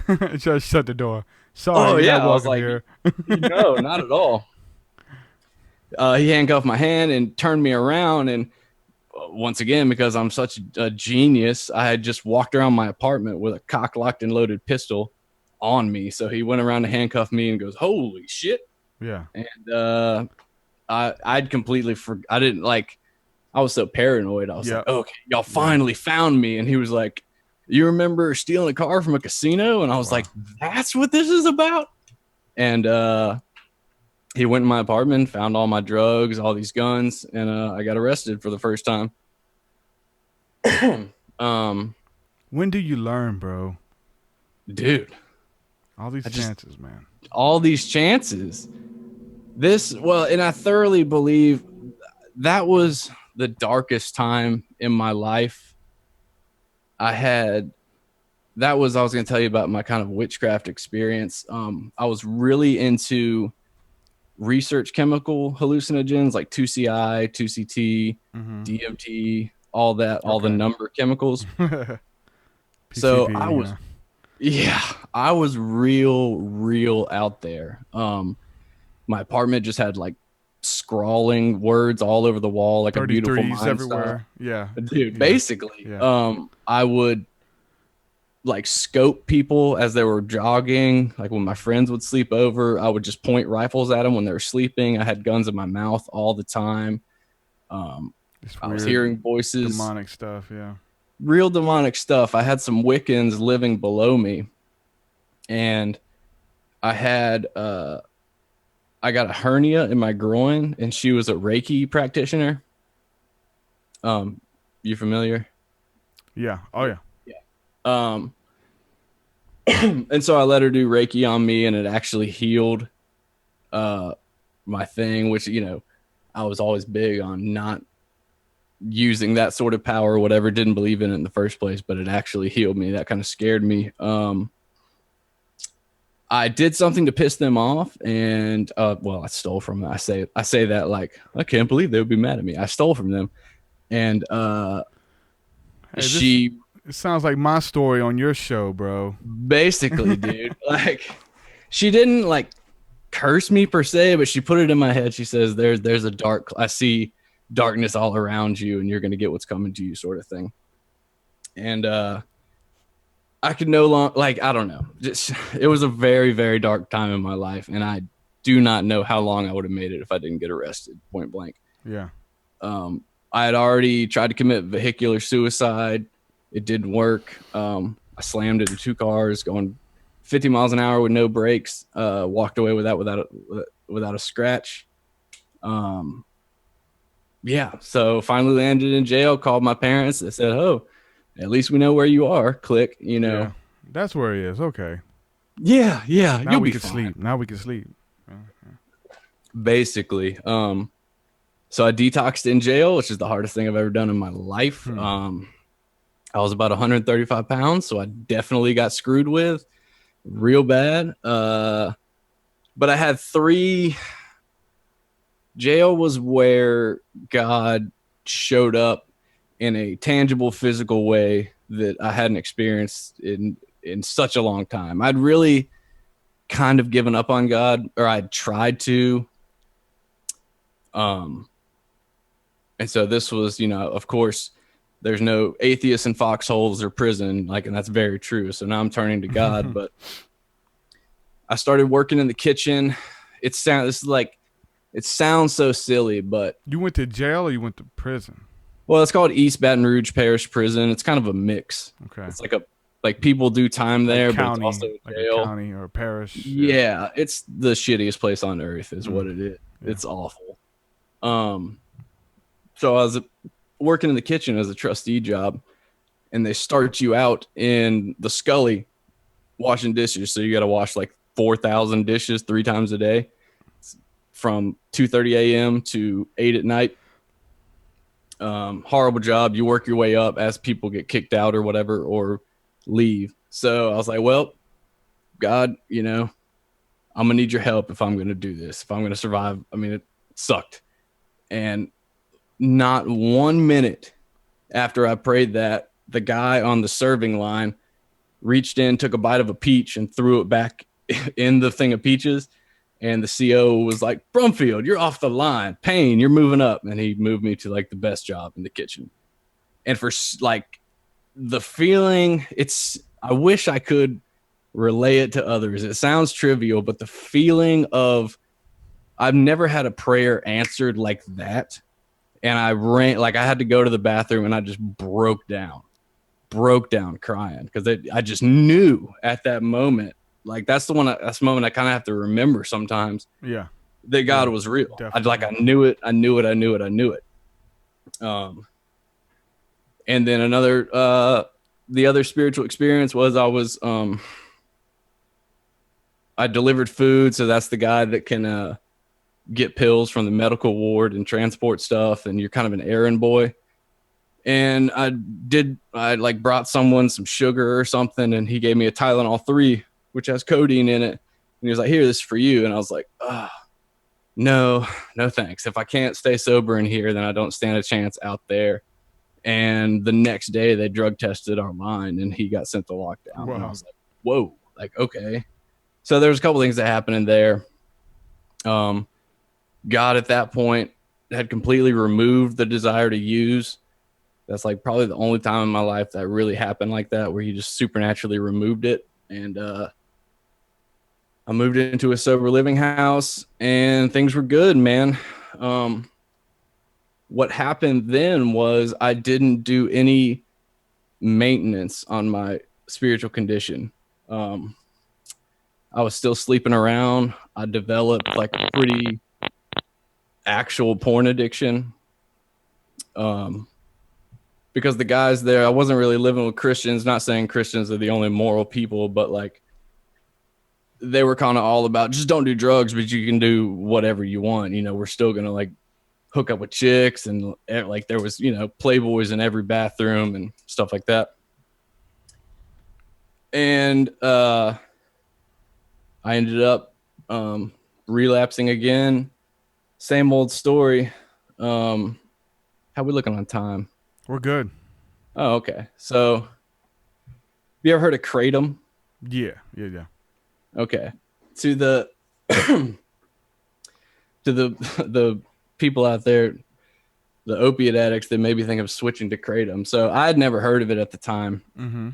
Tried to shut the door. Sorry. I was like, here. No, not at all. He handcuffed my hand and turned me around. And once again, because I'm such a genius, I had just walked around my apartment with a cock-locked and loaded pistol on me. So he went around to handcuff me and goes, holy shit. Yeah. And I'd completely I didn't like, I was so paranoid. I was like, okay, y'all finally found me. And he was like, you remember stealing a car from a casino? And I was like, that's what this is about? And he went in my apartment, found all my drugs, all these guns, and I got arrested for the first time. When do you learn, bro? Dude. All these chances, man. All these chances. And I thoroughly believe that was the darkest time in my life. I was going to tell you about my kind of witchcraft experience. I was really into research chemical hallucinogens like 2CI, 2CT, DMT, all that, all the number chemicals. PCP, so I was real out there. My apartment just had like scrawling words all over the wall, like a beautiful mind everywhere. Yeah, dude. Basically, I would like scope people as they were jogging. Like when my friends would sleep over, I would just point rifles at them when they were sleeping. I had guns in my mouth all the time. I was hearing voices, demonic stuff. Yeah, real demonic stuff. I had some Wiccans living below me, and I got a hernia in my groin, and she was a Reiki practitioner. You familiar? Yeah. Oh yeah. Yeah. And so I let her do Reiki on me, and it actually healed my thing, which, I was always big on not using that sort of power or whatever, didn't believe in it in the first place, but it actually healed me. That kind of scared me. I did something to piss them off, and I stole from them. I say that like, I can't believe they would be mad at me. I stole from them, and it sounds like my story on your show, bro. Basically, dude. Like, she didn't like curse me per se, but she put it in my head. She says, "There's I see darkness all around you, and you're gonna get what's coming to you," sort of thing. And I could no longer, like, I don't know. It was a very, very dark time in my life, and I do not know how long I would have made it if I didn't get arrested, point blank. Yeah. I had already tried to commit vehicular suicide. It didn't work. I slammed into 2 cars going 50 miles an hour with no brakes. Walked away with that without a scratch. So finally landed in jail, called my parents. They said, "Oh, at least we know where you are." Click, Yeah, that's where he is. Okay. Yeah. Now we can sleep. Now we can sleep. Basically. So I detoxed in jail, which is the hardest thing I've ever done in my life. I was about 135 pounds, so I definitely got screwed with real bad. But I had 3. Jail was where God showed up in a tangible, physical way that I hadn't experienced in such a long time. I'd really kind of given up on God, or I'd tried to. And so this was, of course, there's no atheists in foxholes or prison, and that's very true. So now I'm turning to God, but I started working in the kitchen. It sounds so silly, but You went to jail or you went to prison? well, it's called East Baton Rouge Parish Prison. It's kind of a mix. Okay. It's like people do time there, County, but it's also like jail. a county or a parish. Yeah, it's the shittiest place on earth is what it is. Yeah. It's awful. So I was working in the kitchen as a trustee job, and they start you out in the scully washing dishes. So you got to wash like 4,000 dishes 3 times a day from 2:30 a.m. to 8 at night. Horrible job. You work your way up as people get kicked out or whatever, or leave. So I was like, well, God, I'm gonna need your help if I'm gonna do this, if I'm gonna survive. I mean, it sucked. And not 1 minute after I prayed that, the guy on the serving line reached in, took a bite of a peach and threw it back in the thing of peaches. And the CO was like, Brumfield, you're off the line. Payne, you're moving up. And he moved me to like the best job in the kitchen. And for like the feeling, I wish I could relay it to others. It sounds trivial, but the feeling of I've never had a prayer answered like that. And I had to go to the bathroom and I just broke down crying because I just knew at that moment, that's the moment I kind of have to remember sometimes. Yeah. That God was real. Definitely. I knew it. And then the other spiritual experience was I delivered food. So that's the guy that can, get pills from the medical ward and transport stuff. And you're kind of an errand boy. And I brought someone some sugar or something. And he gave me a Tylenol 3, which has codeine in it. And he was like, here, this is for you. And I was like, no, thanks. If I can't stay sober in here, then I don't stand a chance out there. And the next day they drug tested our line and he got sent to lockdown. Wow. And I was like, whoa, okay. So there's a couple things that happened in there. God at that point had completely removed the desire to use. That's probably the only time in my life that really happened like that, where he just supernaturally removed it. And I moved into a sober living house and things were good, man. What happened then was I didn't do any maintenance on my spiritual condition. I was still sleeping around. I developed a pretty actual porn addiction. Because the guys there, I wasn't really living with Christians, not saying Christians are the only moral people, but they were kind of all about just don't do drugs, but you can do whatever you want. We're still going to hook up with chicks and there was, Playboys in every bathroom and stuff like that. And I ended up relapsing again. Same old story. How we looking on time? We're good. Oh, okay. So, have you ever heard of kratom? Yeah. Okay. To the the people out there, the opiate addicts that maybe think of switching to kratom. So I had never heard of it at the time. Mm-hmm.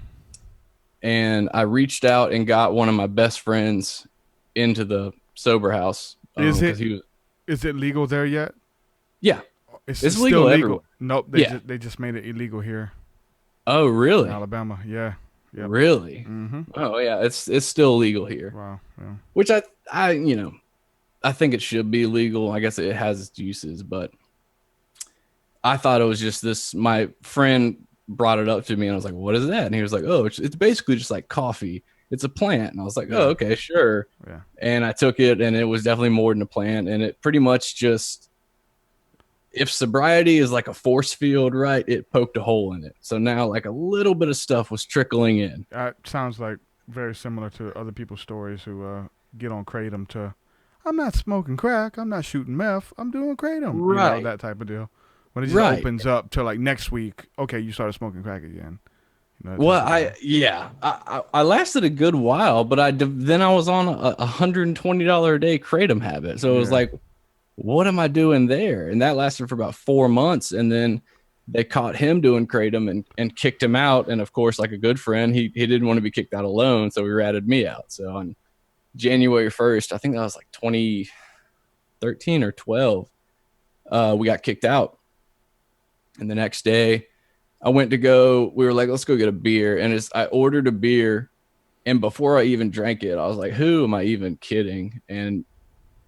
And I reached out and got one of my best friends into the sober house. Is it legal there yet? Yeah. It's legal still everywhere. Nope. They just made it illegal here Oh, really? in Alabama. Yeah. Yep. Really? Mm-hmm. Oh, yeah. It's still legal here. Wow. Yeah. Which I think it should be legal. I guess it has its uses, but I thought it was just this. My friend brought it up to me and I was like, what is that? And he was like, oh, it's basically just like coffee. It's a plant. And I was like, oh, okay, sure. Yeah. And I took it and it was definitely more than a plant. And it pretty much just, if sobriety is like a force field, right, it poked a hole in it. So now a little bit of stuff was trickling in. That sounds very similar to other people's stories who get on kratom to, I'm not smoking crack, I'm not shooting meth, I'm doing kratom. Right. That type of deal. When it just opens up to next week, okay, you started smoking crack again. Well, I lasted a good while, but then I was on a $120 a day kratom habit. So it was what am I doing there? And that lasted for about 4 months. And then they caught him doing kratom and kicked him out. And of course, like a good friend, he didn't want to be kicked out alone. So he ratted me out. So on January 1st, I think that was like 2013 or 12, we got kicked out. And the next day I went to go, we were like, let's go get a beer. And I ordered a beer. And before I even drank it, I was like, who am I even kidding? And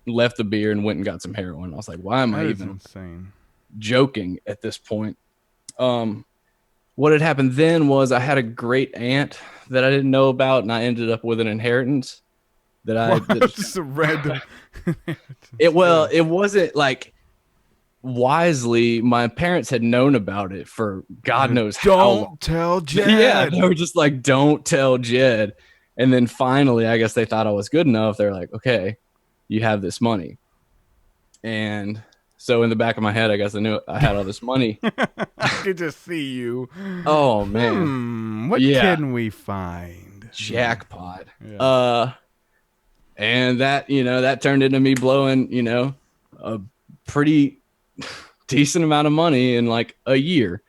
left the beer and went and got some heroin. I was like, why am I even insane joking at this point? What had happened then was I had a great aunt that I didn't know about, and I ended up with an inheritance just a random. it wasn't like wisely. My parents had known about it for God knows how long. Don't tell Jed. Yeah, they were just like, don't tell Jed. And then finally, I guess they thought I was good enough. They're like, okay, you have this money. And so in the back of my head, I guess I knew I had all this money. I could just see you. Oh man, What can we find? Jackpot. Yeah. And that, that turned into me blowing, a pretty decent amount of money in like a year.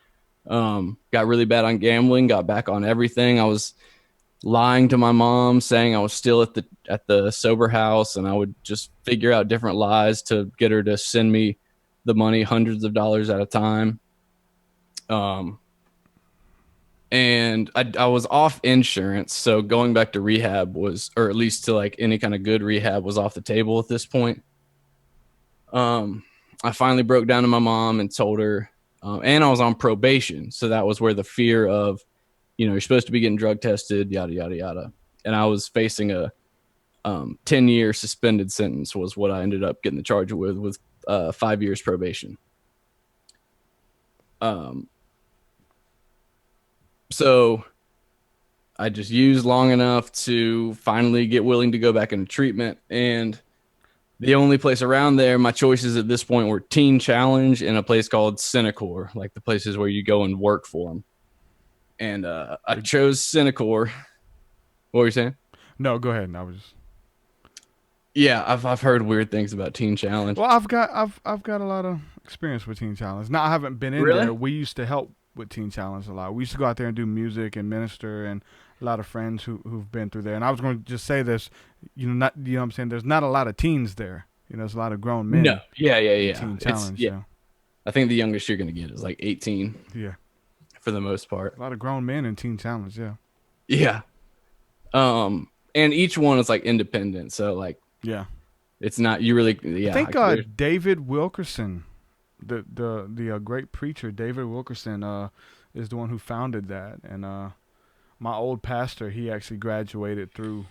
Got really bad on gambling, got back on everything. I was lying to my mom, saying I was still at the sober house, and I would just figure out different lies to get her to send me the money, hundreds of dollars at a time. And I was off insurance, so going back to rehab was, or at least to like any kind of good rehab, was off the table at this point. I finally broke down to my mom and told her, and I was on probation, so that was where the fear of, you're supposed to be getting drug tested, yada, yada, yada. And I was facing a 10-year suspended sentence was what I ended up getting the charge with 5 years probation. So I just used long enough to finally get willing to go back into treatment. And the only place around there, my choices at this point were Teen Challenge and a place called Cinecor, like the places where you go and work for them. And I chose Cinecor. What were you saying? No, go ahead. I was just... Yeah, I've heard weird things about Teen Challenge. Well, I've got a lot of experience with Teen Challenge. Now I haven't been in there. We used to help with Teen Challenge a lot. We used to go out there and do music and minister, and a lot of friends who've been through there. And I was going to just say this, what I'm saying? There's not a lot of teens there. There's a lot of grown men. No. Yeah. Teen Challenge. Yeah. I think the youngest you're going to get is like 18. Yeah. For the most part. A lot of grown men in Teen Challenge. Yeah. Yeah. And each one is like independent. So like, yeah, it's not, you really, yeah. I think David Wilkerson, the great preacher, David Wilkerson, is the one who founded that. And my old pastor, he actually graduated through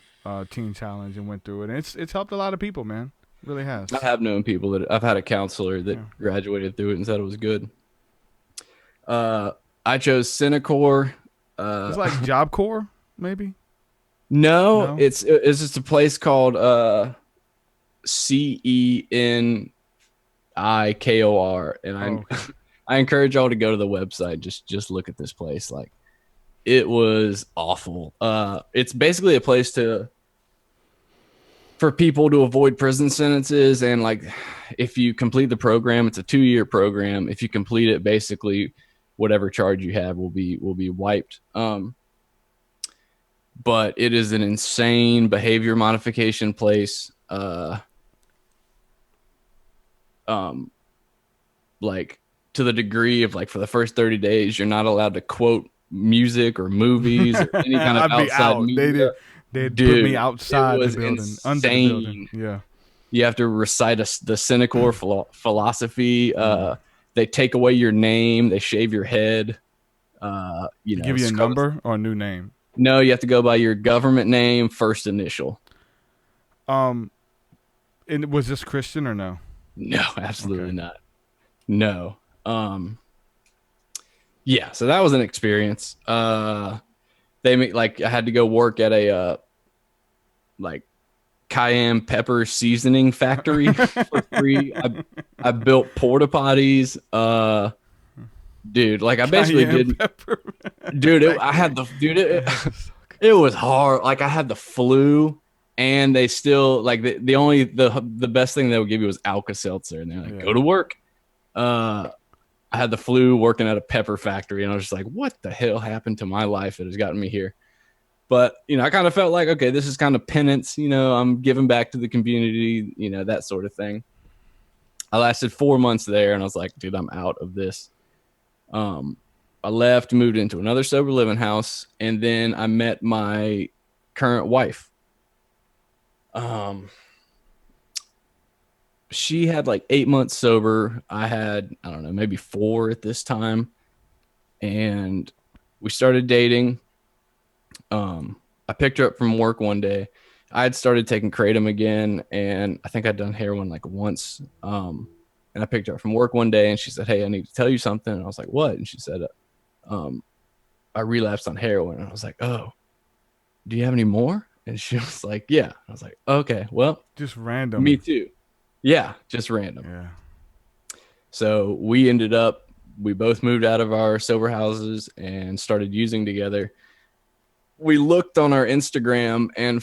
Teen Challenge and went through it. And it's helped a lot of people, man. It really has. I have known people that, I've had a counselor that graduated through it and said it was good. I chose Cinecor. It's like Job Corps, maybe? No, it's just a place called CENIKOR, and I encourage y'all to go to the website. Just look at this place. Like, it was awful. It's basically a place for people to avoid prison sentences, and like, if you complete the program, it's a 2-year program. If you complete it, basically whatever charge you have will be wiped. But it is an insane behavior modification place. Like, to the degree of like, for the first 30 days, you're not allowed to quote music or movies or any kind of outside media. They'd put me outside the building, insane. under the building. Yeah. You have to recite the Cinecor philosophy. They take away your name. They shave your head. Give you a number or a new name? No, you have to go by your government name, first initial. And was this Christian or no? No, absolutely not. No. Yeah, so that was an experience. They make, like, I had to go work at a like cayenne pepper seasoning factory for free. I built porta potties. Dude, like, I basically did. Dude, it was hard. Like, I had the flu and they still like the best thing they would give you was Alka-Seltzer, and they're like, go to work. I had the flu working at a pepper factory, and I was just like, what the hell happened to my life that has gotten me here? But, you know, I kind of felt like, okay, this is kind of penance, you know, I'm giving back to the community, you know, that sort of thing. I lasted 4 months there, and I was like, dude, I'm out of this. I left, moved into another sober living house, and then I met my current wife. She had like 8 months sober. I had, I don't know, maybe 4 at this time. And we started dating. I picked her up from work one day. I had started taking kratom again, and I think I'd done heroin like once. And I picked her up from work one day, and she said, hey, I need to tell you something. And I was like, what? And she said, I relapsed on heroin. And I was like, oh, do you have any more? And she was like, yeah. I was like, okay, well, just random. Me too. Yeah, just random. Yeah. So we both moved out of our sober houses and started using together. We looked on our Instagram, and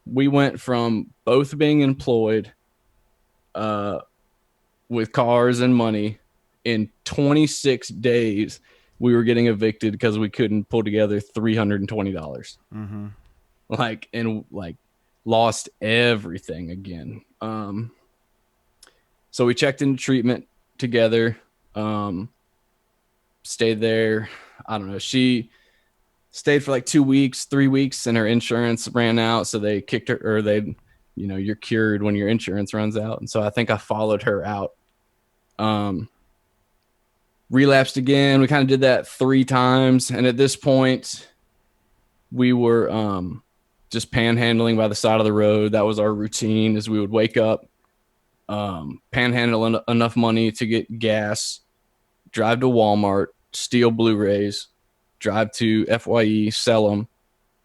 we went from both being employed with cars and money. In 26 days, we were getting evicted because we couldn't pull together $320. Mm-hmm. Like lost everything again. So we checked into treatment together, stayed there. I don't know. She stayed for like 2 weeks, 3 weeks, and her insurance ran out. So they kicked her, or you're cured when your insurance runs out. And so I think I followed her out. Relapsed again. We kind of did that 3 times. And at this point we were, just panhandling by the side of the road. That was our routine, as we would wake up, panhandle enough money to get gas, drive to Walmart, steal Blu-rays, drive to FYE, sell them,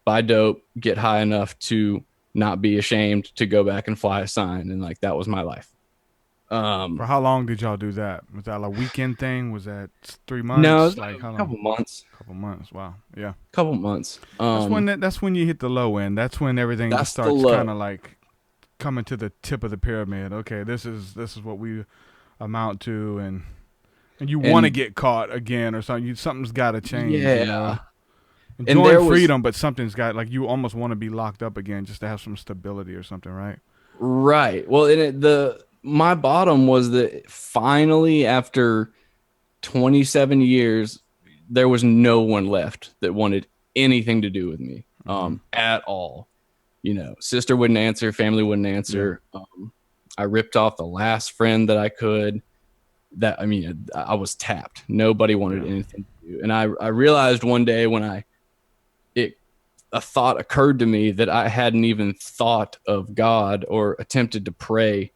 buy dope, get high enough to not be ashamed to go back and fly a sign. And like, that was my life. For how long did y'all do that? Was that a weekend thing? Was that 3 months? No, it was like a couple months. Couple months. Wow. Yeah. Couple months. That's when you hit the low end. That's when everything just starts kind of like coming to the tip of the pyramid. Okay, this is what we amount to, and you want to get caught again or something. Something's got to change. Yeah. You know? Enjoying freedom, but something's got, like, you almost want to be locked up again just to have some stability or something, right? Right. Well, my bottom was that finally, after 27 years, there was no one left that wanted anything to do with me, at all. You know, sister wouldn't answer, family wouldn't answer. Yeah. I ripped off the last friend that I could. I was tapped. Nobody wanted anything to do. And I realized one day when a thought occurred to me that I hadn't even thought of God or attempted to pray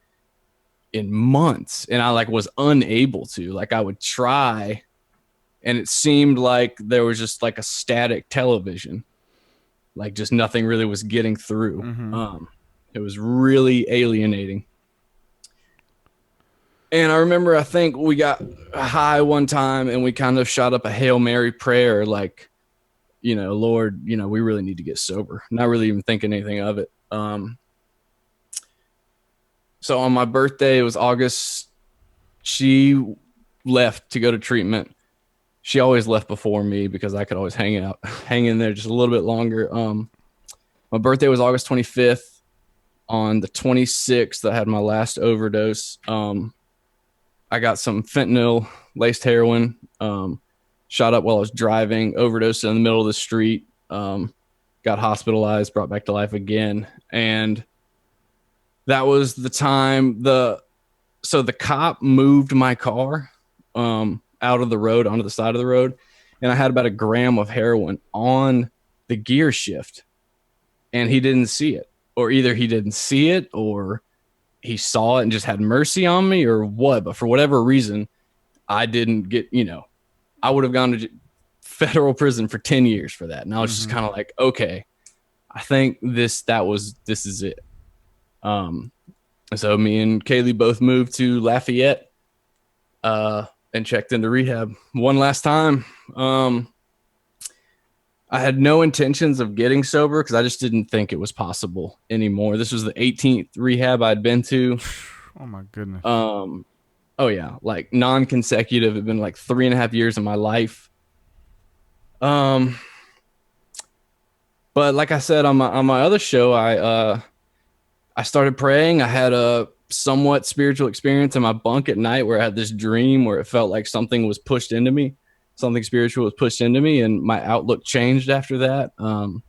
in months, and I was unable to. Like, I would try, and it seemed like there was just like a static television, like just nothing really was getting through. Mm-hmm. It was really alienating. And I remember, I think we got high one time, and we kind of shot up a Hail Mary prayer, like, Lord, we really need to get sober. Not really even thinking anything of it. So on my birthday, it was August, she left to go to treatment. She always left before me because I could always hang in there just a little bit longer. My birthday was August 25th. On the 26th, I had my last overdose. I got some fentanyl laced heroin, shot up while I was driving, overdosed in the middle of the street, got hospitalized, brought back to life again. And that was the time so the cop moved my car out of the road onto the side of the road, and I had about 1 gram of heroin on the gear shift, and he didn't see it, or either he didn't see it or he saw it and just had mercy on me, or what. But for whatever reason, I didn't get, I would have gone to federal prison for 10 years for that. And I was just kind of like, okay, I think this is it. So me and Kaylee both moved to Lafayette, and checked into rehab one last time. I had no intentions of getting sober because I just didn't think it was possible anymore. This was the 18th rehab I'd been to. Oh my goodness. Oh yeah, like non-consecutive. It'd been like 3.5 years of my life. But like I said on my other show, I started praying. I had a somewhat spiritual experience in my bunk at night where I had this dream where it felt like something was pushed into me, something spiritual was pushed into me, and my outlook changed after that. And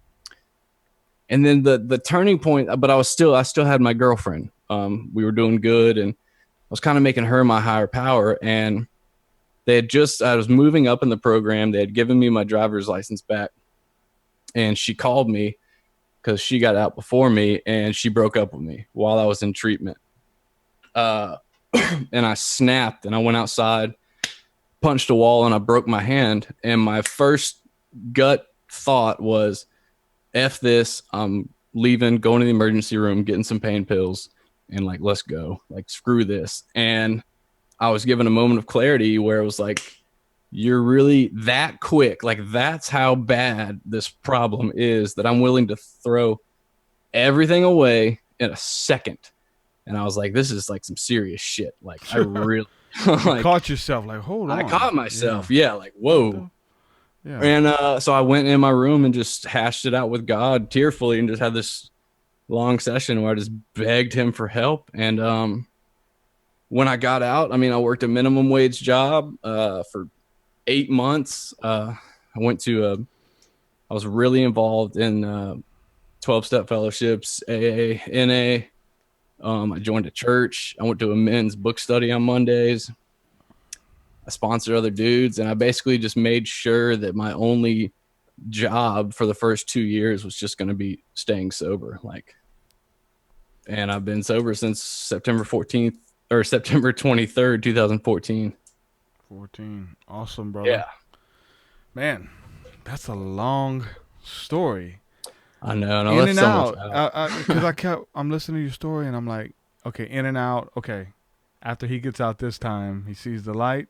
then the turning point, but I still had my girlfriend. We were doing good, and I was kind of making her my higher power. And I was moving up in the program. They had given me my driver's license back, and she called me because she got out before me, and she broke up with me while I was in treatment. And I snapped, and I went outside, punched a wall, and I broke my hand. And my first gut thought was, F this, I'm leaving, going to the emergency room, getting some pain pills, and like, let's go, like, screw this. And I was given a moment of clarity where it was like, you're really that quick. Like, that's how bad this problem is that I'm willing to throw everything away in a second. And I was like, this is like some serious shit. Like, I really like, caught yourself. Like, hold on. I caught myself. Yeah. Like, whoa. Yeah. And so I went in my room and just hashed it out with God tearfully and just had this long session where I just begged him for help. And when I got out, I mean, I worked a minimum wage job for 8 months. I was really involved in 12-step fellowships, AA, NA. I joined a church. I went to a men's book study on Mondays. I sponsored other dudes, and I basically just made sure that my only job for the first 2 years was just going to be staying sober. And I've been sober since September 14th or September 23rd, 2014. 14. Awesome, brother. Yeah. Man, that's a long story. I know. In that's and so out. Because I'm listening to your story, and I'm like, okay, in and out. Okay. After he gets out this time, he sees the light.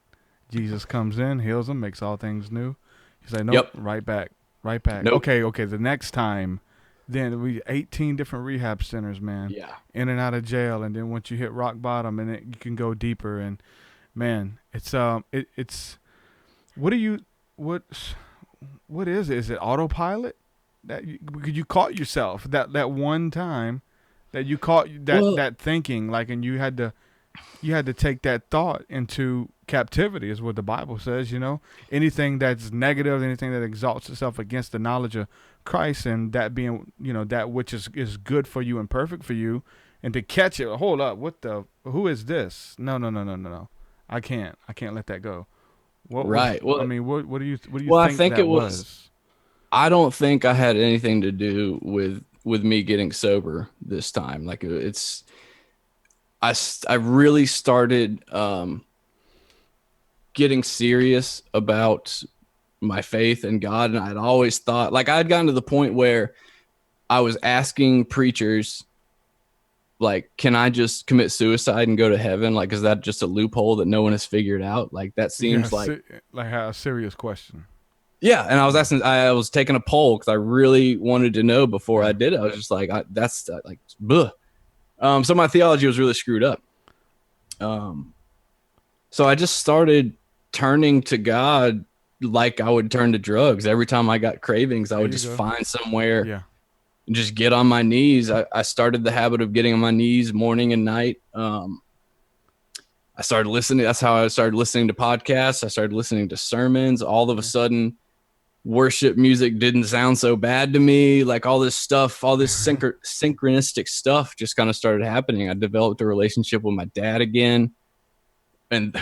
Jesus comes in, heals him, makes all things new. He's like, nope, Yep. right back. Nope. Okay. The next time, then we 18 different rehab centers, man. Yeah. In and out of jail, and then once you hit rock bottom, and you can go deeper. And man, it's what is it? Is it autopilot? You caught yourself that one time that you caught that thinking, like, and you had to take that thought into captivity, is what the Bible says. Anything that's negative, anything that exalts itself against the knowledge of Christ, and that being, that which is good for you and perfect for you, and to catch it. Hold up, who is this? No. I can't let that go. Right. What do you think? I think that it was. I don't think I had anything to do with me getting sober this time. Like, I really started getting serious about my faith in God. And I'd always thought, like, I'd gotten to the point where I was asking preachers, like, can I just commit suicide and go to heaven? Like, is that just a loophole that no one has figured out? Like, that seems like a serious question. Yeah. And I was taking a poll because I really wanted to know before I did it. I was just like, that's like, bleh. So my theology was really screwed up. So I just started turning to God like I would turn to drugs. Every time I got cravings, I would just find somewhere and just get on my knees. I started the habit of getting on my knees morning and night. I started listening. That's how I started listening to podcasts. I started listening to sermons. All of a sudden, worship music didn't sound so bad to me. Like, all this stuff, all this synchronistic stuff just kind of started happening. I developed a relationship with my dad again, and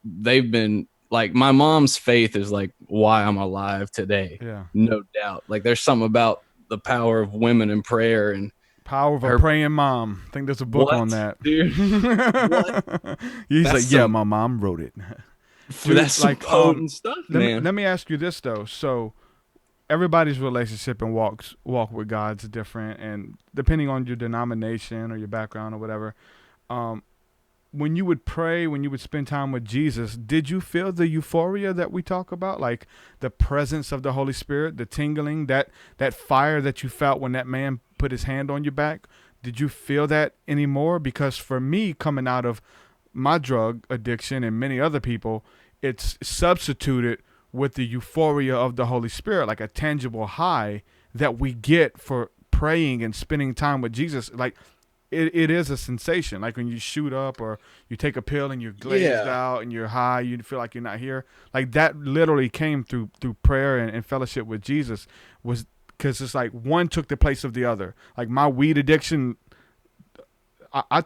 they've been like, my mom's faith is like why I'm alive today. Yeah. No doubt. Like, there's something about the power of women in prayer and Power of a Praying Mom. I think there's a book on that. Dude? What? He's like, yeah, my mom wrote it. Dude, that's like potent stuff, man. Let me ask you this though. So everybody's relationship and walk with God's different, and depending on your denomination or your background or whatever, when you would pray, when you would spend time with Jesus, did you feel the euphoria that we talk about, like the presence of the Holy Spirit, the tingling, that fire that you felt when that man put his hand on your back? Did you feel that anymore? Because for me, coming out of my drug addiction and many other people, it's substituted with the euphoria of the Holy Spirit, like a tangible high that we get for praying and spending time with Jesus. Like, it is a sensation, like when you shoot up or you take a pill and you're glazed out and you're high, you feel like you're not here. Like that literally came through prayer and fellowship with Jesus, was because it's like one took the place of the other. Like my weed addiction, I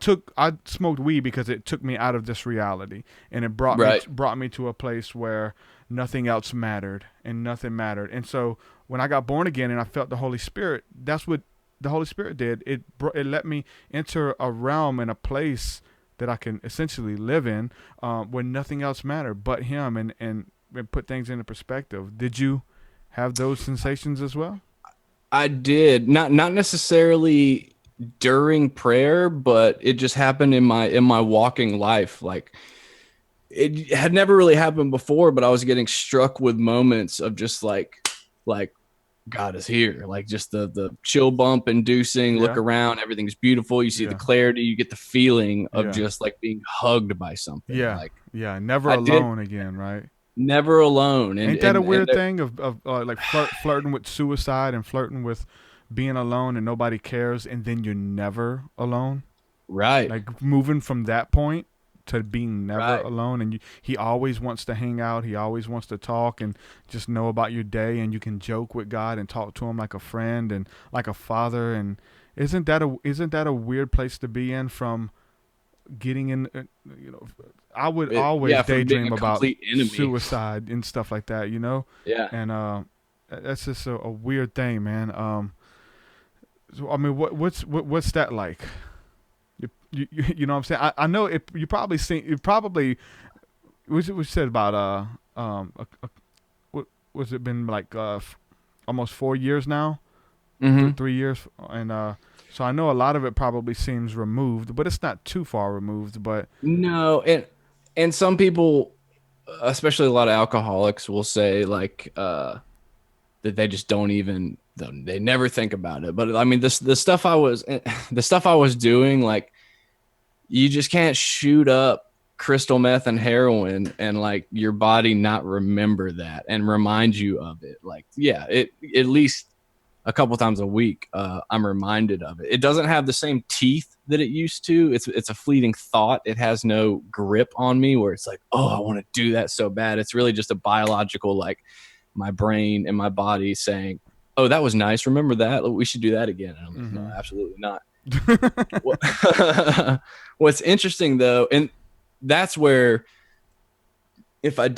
smoked weed because it took me out of this reality, and it brought me to a place where nothing else mattered and nothing mattered. And so when I got born again and I felt the Holy Spirit, that's what the Holy Spirit did. It let me enter a realm and a place that I can essentially live in, where nothing else mattered but Him, and put things into perspective. Did you have those sensations as well? I did, not necessarily during prayer, but it just happened in my walking life. Like, it had never really happened before, but I was getting struck with moments of just like God is here, like just the chill bump inducing, look around, everything's beautiful. You see the clarity, you get the feeling of just like being hugged by something. Never alone again, right? Never alone. And ain't that a weird thing of like flirting with suicide and flirting with being alone and nobody cares, and then you're never alone, right? Like moving from that point to being never alone, and he always wants to hang out, he always wants to talk and just know about your day, and you can joke with God and talk to him like a friend and like a father. And isn't that a weird place to be in, from getting in, I would always daydream about suicide and stuff like that, and that's just a weird thing, man. So I mean, what's that like? You know what I'm saying? I know it. You probably we said about what was it been like almost 4 years now, 3 years, and so I know a lot of it probably seems removed, but it's not too far removed. But no, and some people, especially a lot of alcoholics, will say like that they just don't even, they never think about it. But I mean, the stuff I was doing, like, you just can't shoot up crystal meth and heroin and like your body not remember that and remind you of it. Like, it at least a couple times a week, I'm reminded of it. It doesn't have the same teeth that it used to. It's a fleeting thought. It has no grip on me where it's like, oh, I want to do that so bad. It's really just a biological, like, my brain and my body saying, oh, that was nice. Remember that? We should do that again. And I'm like, no, absolutely not. What's interesting though, and that's where if I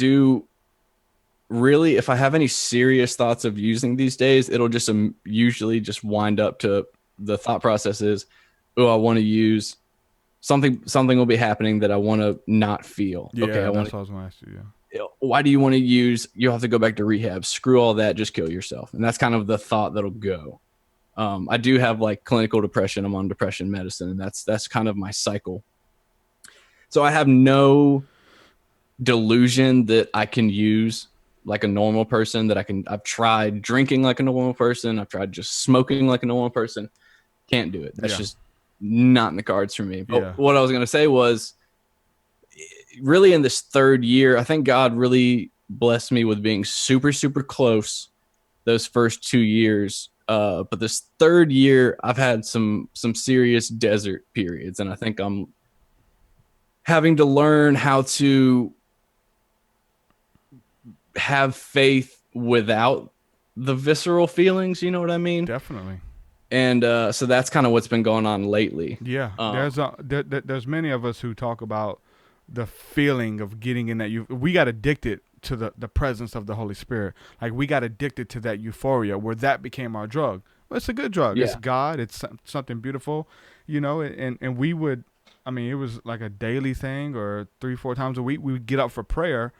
have any serious thoughts of using these days, it'll just usually just wind up to the thought process is, oh, I want to use something will be happening that I want to not feel. Yeah, okay, that's what I was going to ask you. Yeah. Why do you want to use, you'll have to go back to rehab, screw all that, just kill yourself. And that's kind of the thought that'll go. I do have like clinical depression. I'm on depression medicine, and that's kind of my cycle. So I have no delusion that I can use like a normal person, I've tried drinking like a normal person. I've tried just smoking like a normal person. Can't do it. That's just not in the cards for me. But what I was going to say was, really in this third year, I think God really blessed me with being super, super close those first 2 years. But this third year, I've had some serious desert periods, and I think I'm having to learn how to have faith without the visceral feelings. You know what I mean? Definitely. And so that's kind of what's been going on lately. Yeah, there's many of us who talk about the feeling of getting in that. We got addicted to the presence of the Holy Spirit. Like, we got addicted to that euphoria where that became our drug. Well, it's a good drug. It's God. It's something beautiful, and we would, I mean, it was like a daily thing, or 3-4 times a week. We would get up for prayer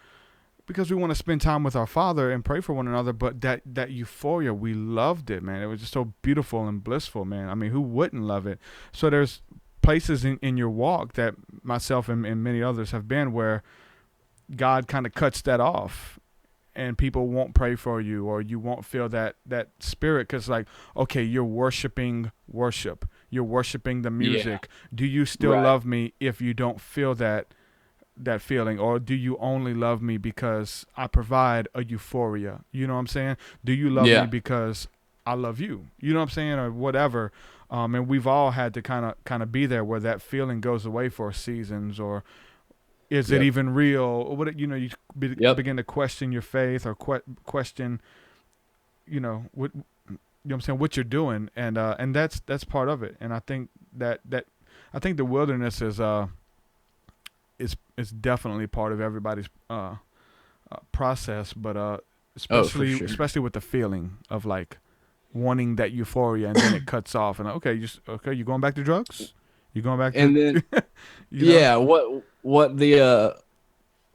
because we want to spend time with our Father and pray for one another. But that euphoria, we loved it, man. It was just so beautiful and blissful, man. I mean, who wouldn't love it? So there's places in your walk that myself and many others have been, where God kind of cuts that off, and people won't pray for you, or you won't feel that spirit, because like, okay, you're worshiping worship, you're worshiping the music. Do you still love me if you don't feel that feeling, or do you only love me because I provide a euphoria? You know what I'm saying? Do you love me because I love you? You know what I'm saying, or whatever. And we've all had to kind of be there, where that feeling goes away for seasons, or is it even real? Or what, you know, you begin to question your faith, or question, you know, what, you know what I'm saying, what you're doing, and that's part of it. And I think that I think the wilderness is definitely part of everybody's process, but especially with the feeling of like wanting that euphoria, and then it cuts off, and you going back to drugs? You going back? And then what the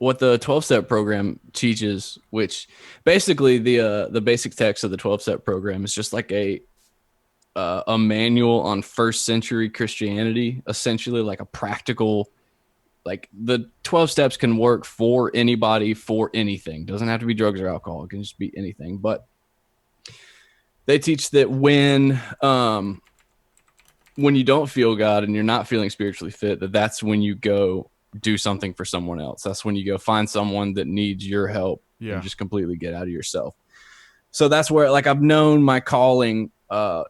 12-step program teaches, which basically the basic text of the 12-step program is just like a manual on first century Christianity, essentially like a practical, like the 12 steps can work for anybody, for anything. Doesn't have to be drugs or alcohol. It can just be anything. But they teach that when you don't feel God and you're not feeling spiritually fit, that's when you go do something for someone else. That's when you go find someone that needs your help and just completely get out of yourself. So that's where, like, I've known my calling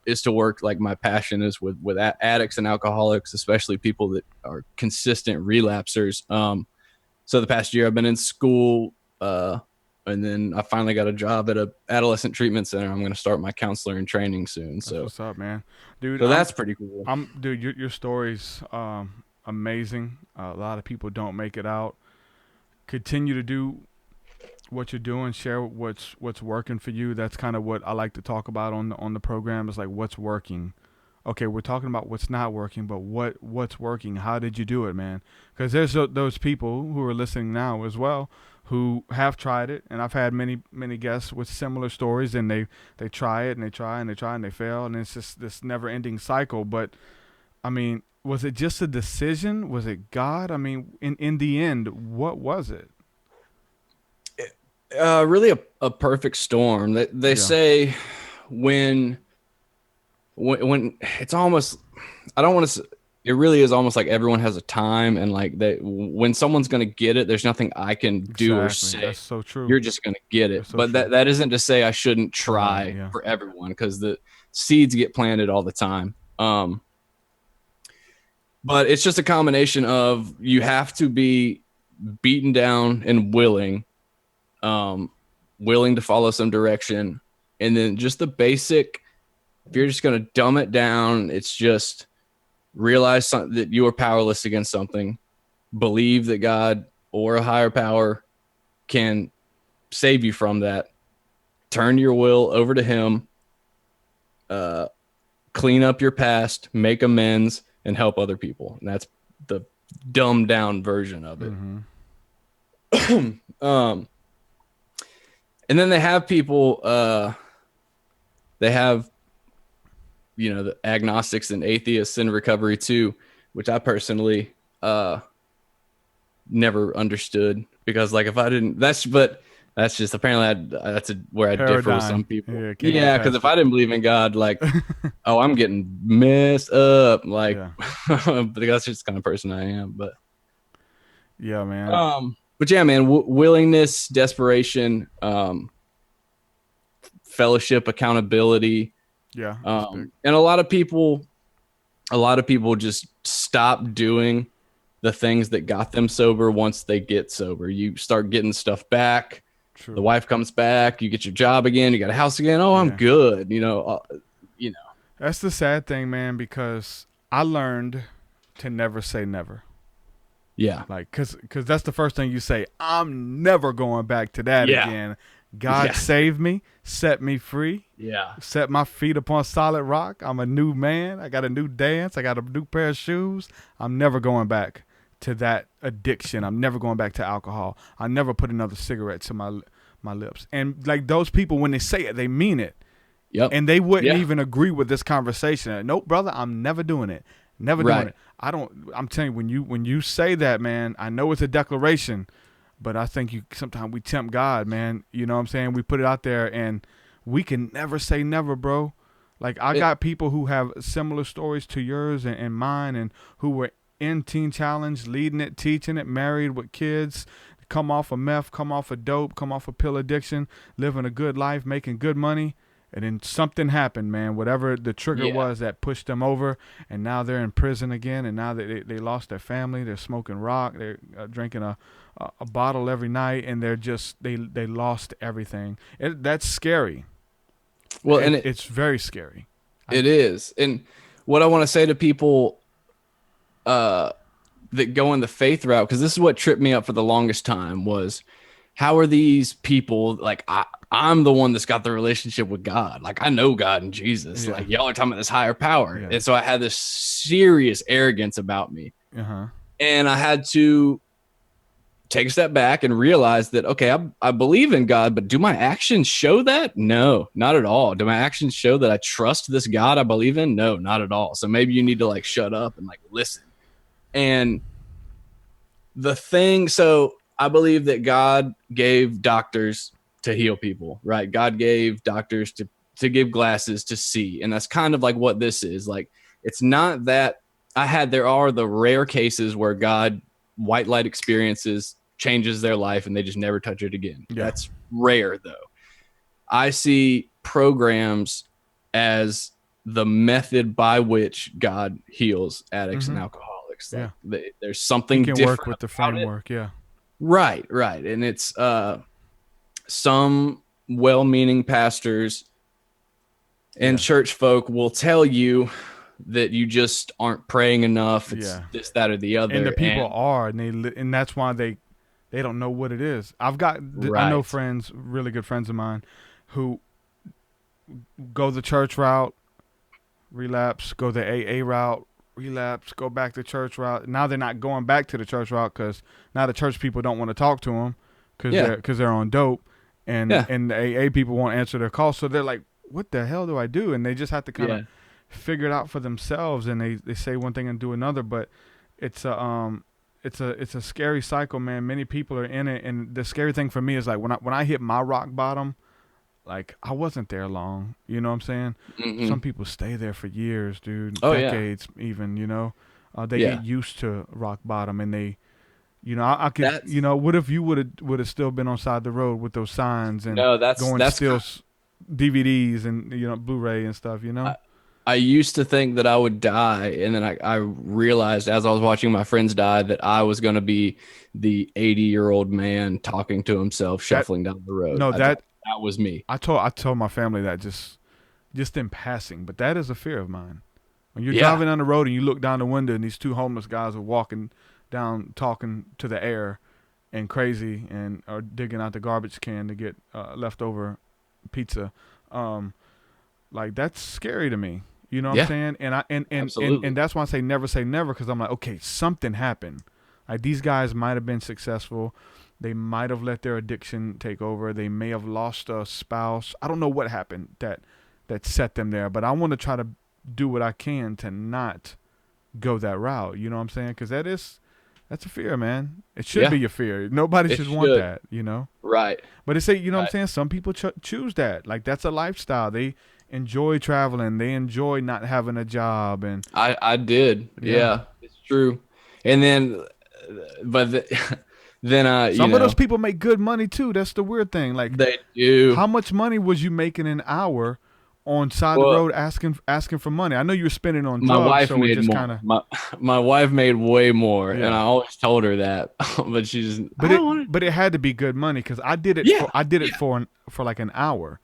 is to work, like my passion is with addicts and alcoholics, especially people that are consistent relapsers. So the past year I've been in school, and then I finally got a job at a adolescent treatment center. I'm going to start my counselor in training soon. So what's up, man? Dude, so that's pretty cool. Dude, your story's amazing. A lot of people don't make it out. Continue to do what you're doing. Share what's working for you. That's kind of what I like to talk about on the program, is like what's working. Okay, we're talking about what's not working, but what's working? How did you do it, man? Because there's those people who are listening now as well who have tried it, and I've had many guests with similar stories, and they try it and they try and they try and they fail, and it's just this never-ending cycle. But I mean, was it just a decision? Was it God? I mean, in the end, what was it? Really a perfect storm. They say when it's almost, I don't want to, it really is almost like everyone has a time, and like when someone's going to get it, there's nothing I can do or say. That's so true. You're just going to get it. But that isn't to say I shouldn't try for everyone, because the seeds get planted all the time. But it's just a combination of, you have to be beaten down and willing to follow some direction. And then just the basic, if you're just going to dumb it down, it's just realize that you are powerless against something. Believe that God or a higher power can save you from that. Turn your will over to him. Clean up your past, make amends, and help other people. And that's the dumbed down version of it. Mm-hmm. And then they have people, they have, the agnostics and atheists in recovery too, which I personally never understood, because like if I didn't, that's just apparently that's where I differ with some people. Yeah, because if I didn't believe in God, like, oh, I'm getting messed up, like, but that's just the kind of person I am. But yeah, man. But yeah, man, willingness, desperation, fellowship, accountability. Yeah. And a lot of people just stop doing the things that got them sober once they get sober. You start getting stuff back. True. The wife comes back, you get your job again, you got a house again. Oh, I'm good. That's the sad thing, man, because I learned to never say never. Yeah. Like, cause that's the first thing you say. I'm never going back to that again. God saved me, set me free. Yeah. Set my feet upon solid rock. I'm a new man. I got a new dance. I got a new pair of shoes. I'm never going back to that addiction. I'm never going back to alcohol. I never put another cigarette to my lips. And like those people, when they say it, they mean it. Yep. And they wouldn't even agree with this conversation. Nope, brother, I'm never doing it. Never doing it. I'm telling you, when you say that, man, I know it's a declaration, but I think sometimes we tempt God, man. You know what I'm saying? We put it out there, and we can never say never, bro. Like, I got people who have similar stories to yours and mine, and who were in Teen Challenge, leading it, teaching it, married with kids, come off of meth, come off of dope, come off of pill addiction, living a good life, making good money. And then something happened, man, whatever the trigger was that pushed them over. And now they're in prison again. And now they lost their family. They're smoking rock. They're drinking a bottle every night. And they're just, they lost everything. That's scary. Well, it's very scary. It is. And what I want to say to people that go in the faith route, because this is what tripped me up for the longest time, was how are these people, like, I'm the one that's got the relationship with God. Like, I know God and Jesus. Like, y'all are talking about this higher power. And so I had this serious arrogance about me. And I had to take a step back and realize that, okay, I believe in God, but do my actions show that? No, not at all. Do my actions show that I trust this God I believe in? No, not at all. So maybe you need to, like, shut up and, like, listen. And so I believe that God gave doctors to heal people, right? God gave doctors to give glasses to see. And that's kind of like what this is. Like, it's not that there are the rare cases where God, white light experiences, changes their life and they just never touch it again. That's rare, though. I see programs as the method by which God heals addicts and alcoholics. Like, there's something you can different work with the framework. Right. And it's some well-meaning pastors and church folk will tell you that you just aren't praying enough. It's this, that, or the other. And the people are, and that's why they don't know what it is. I know friends, really good friends of mine, who go the church route, relapse, go the AA route, relapse, go back to church route. Now they're not going back to the church route because now the church people don't want to talk to them because they're on dope, and the AA people won't answer their calls. So they're like, what the hell do I do? And they just have to kind of figure it out for themselves. And they say one thing and do another. But it's a scary cycle, man. Many people are in it, and the scary thing for me is, like, when I hit my rock bottom, like, I wasn't there long. You know what I'm saying? Some people stay there for years, dude. Decades even, you know. They get used to rock bottom, and they, you know, I could, you know, what if you would have still been on side the road with those signs and DVDs and, you know, Blu-ray and stuff, you know? I used to think that I would die, and then I realized as I was watching my friends die that I was going to be the 80-year-old man talking to himself, shuffling down the road. No, that was me. I told my family that just in passing, but that is a fear of mine. When you're driving down the road and you look down the window and these two homeless guys are walking down, talking to the air and crazy, and are digging out the garbage can to get leftover pizza, like, that's scary to me. You know what I'm saying? And that's why I say never, because I'm like, okay, something happened. Like, these guys might have been successful. They might have let their addiction take over. They may have lost a spouse. I don't know what happened that set them there, but I want to try to do what I can to not go that route. You know what I'm saying? Because that's a fear, man. It should be a fear. Nobody should want that, you know? Right. But they say, you know what I'm saying? Some people choose that. Like, that's a lifestyle. They enjoy traveling. They enjoy not having a job. And I did. Yeah, it's true. And then, some of those people make good money too. That's the weird thing. Like, they do. How much money was you making an hour on side of the road asking for money? I know you were spending on drugs. My wife so made just more. My wife made way more, and I always told her that. But she's but it had to be good money, because I did it for like an hour,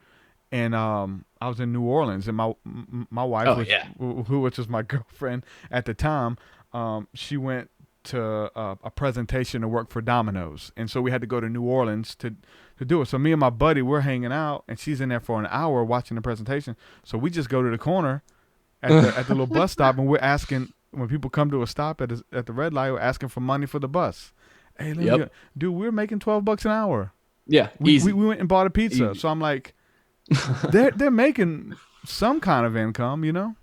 and I was in New Orleans, and my wife, which was my girlfriend at the time, she went to a presentation to work for Domino's, and so we had to go to New Orleans to do it. So me and my buddy, we're hanging out, and she's in there for an hour watching the presentation. So we just go to the corner at the little bus stop, and we're asking, when people come to a stop at the red light, we're asking for money for the bus. Hey, dude, we're making $12 an hour. Yeah, we went and bought a pizza. Easy. So I'm like, they're making some kind of income, you know?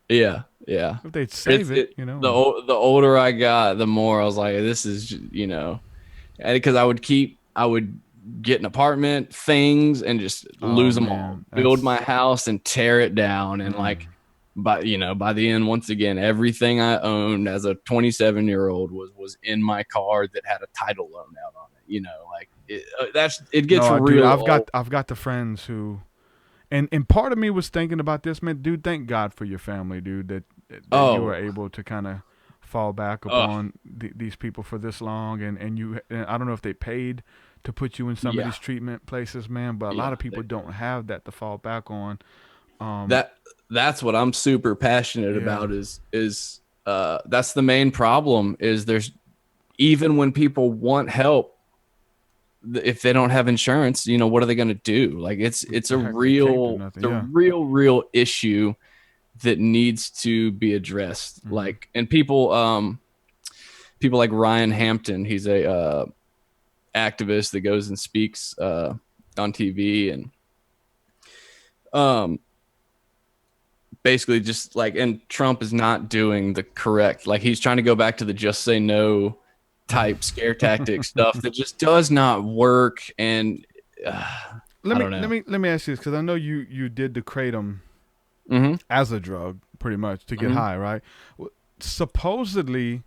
Yeah, yeah. If they'd save it, you know. The older I got, the more I was like, this is, because I would get an apartment, things, and just lose them all. Build my house and tear it down, and by the end, once again, everything I owned as a 27-year-old was in my car that had a title loan out on it. It gets real. Dude, I've got the friends who, and part of me was thinking about this, man. Dude, thank God for your family, dude, that you were able to kind of fall back upon these people for this long, and I don't know if they paid to put you in some of these treatment places, man, but a lot of people don't have that to fall back on. That's what I'm super passionate about is that's the main problem is there's, even when people want help, if they don't have insurance, what are they going to do? Like it's a real issue that needs to be addressed. Like, and people like Ryan Hampton, he's a activist that goes and speaks on TV, and basically just like, and Trump is not doing the correct, like he's trying to go back to the just say no type scare tactic stuff that just does not work. And let me ask you this, because I know you did the kratom as a drug pretty much to get high, right? Supposedly,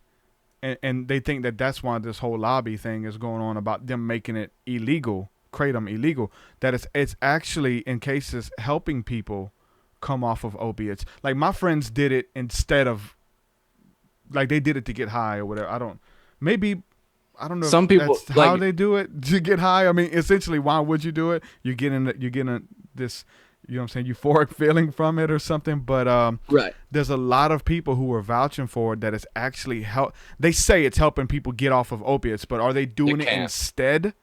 and they think that that's why this whole lobby thing is going on about them making it illegal, kratom illegal, that it's actually in cases helping people come off of opiates. Like my friends did it instead of, like they did it to get high or whatever. I don't know. Some people that's how they do it to get high. I mean, essentially, why would you do it? You're getting this, you know what I'm saying, euphoric feeling from it or something. But right. There's a lot of people who are vouching for it that it's actually they say it's helping people get off of opiates, but are they doing it instead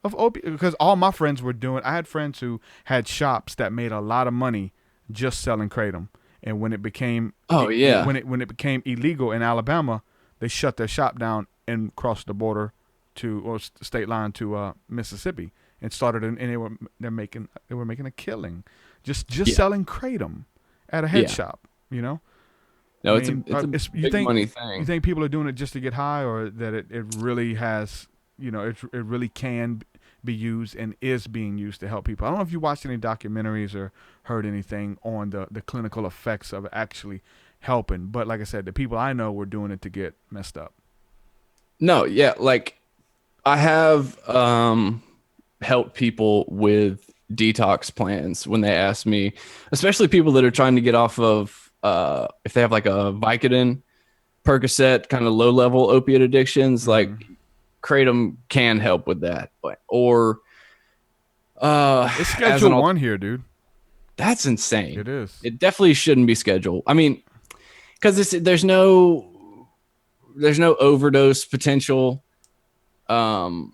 of opiates? Because all my friends were doing. I had friends who had shops that made a lot of money just selling kratom, and when it became when it became illegal in Alabama, they shut their shop down and crossed the border or state line to Mississippi and started, and they were making a killing just selling kratom at a head shop. No, it's a big money thing. You think people are doing it just to get high, or that it really has, it really can be used and is being used to help people? I don't know if you watched any documentaries or heard anything on the clinical effects of actually helping, but like I said, the people I know were doing it to get messed up. No, yeah, like I have helped people with detox plans when they ask me, especially people that are trying to get off of if they have like a Vicodin, Percocet, kind of low level opiate addictions, like kratom can help with that. Or it's Schedule 1 here, dude. That's insane. It is. It definitely shouldn't be scheduled. I mean, because there's no overdose potential. It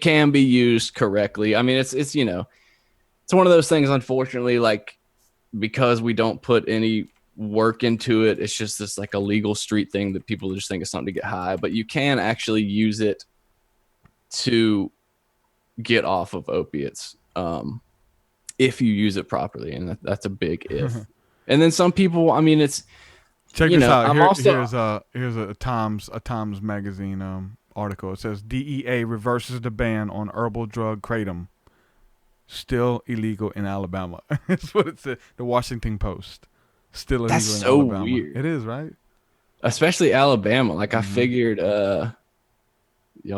can be used correctly. I mean, it's one of those things, unfortunately, like, because we don't put any work into it, it's just this like a legal street thing that people just think is something to get high, but you can actually use it to get off of opiates if you use it properly, and that's a big if. And then some people, I mean, it's check this out. Here's a Times magazine article. It says DEA reverses the ban on herbal drug kratom, still illegal in Alabama. That's what it said. The Washington Post. Still illegal in Alabama. That's so weird. It is, right? Especially Alabama. Like I figured y'all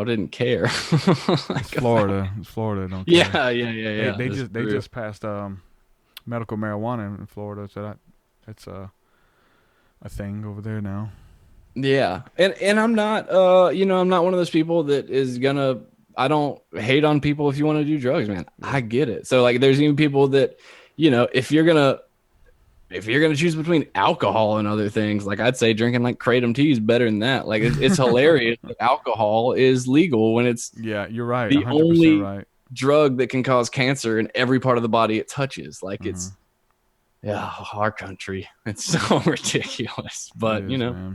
didn't care. It's Florida. Don't care. Yeah. They just passed medical marijuana in Florida, so that's a thing over there now. Yeah. And I'm not I'm not one of those people that is gonna, I don't hate on people if you want to do drugs, man. I get it. So like there's even people that, if you're gonna choose between alcohol and other things, like I'd say drinking like kratom tea is better than that. Like it's hilarious that alcohol is legal when it's you're right. The 100% only right. drug that can cause cancer in every part of the body it touches. Like it's our country. It's so ridiculous. But man.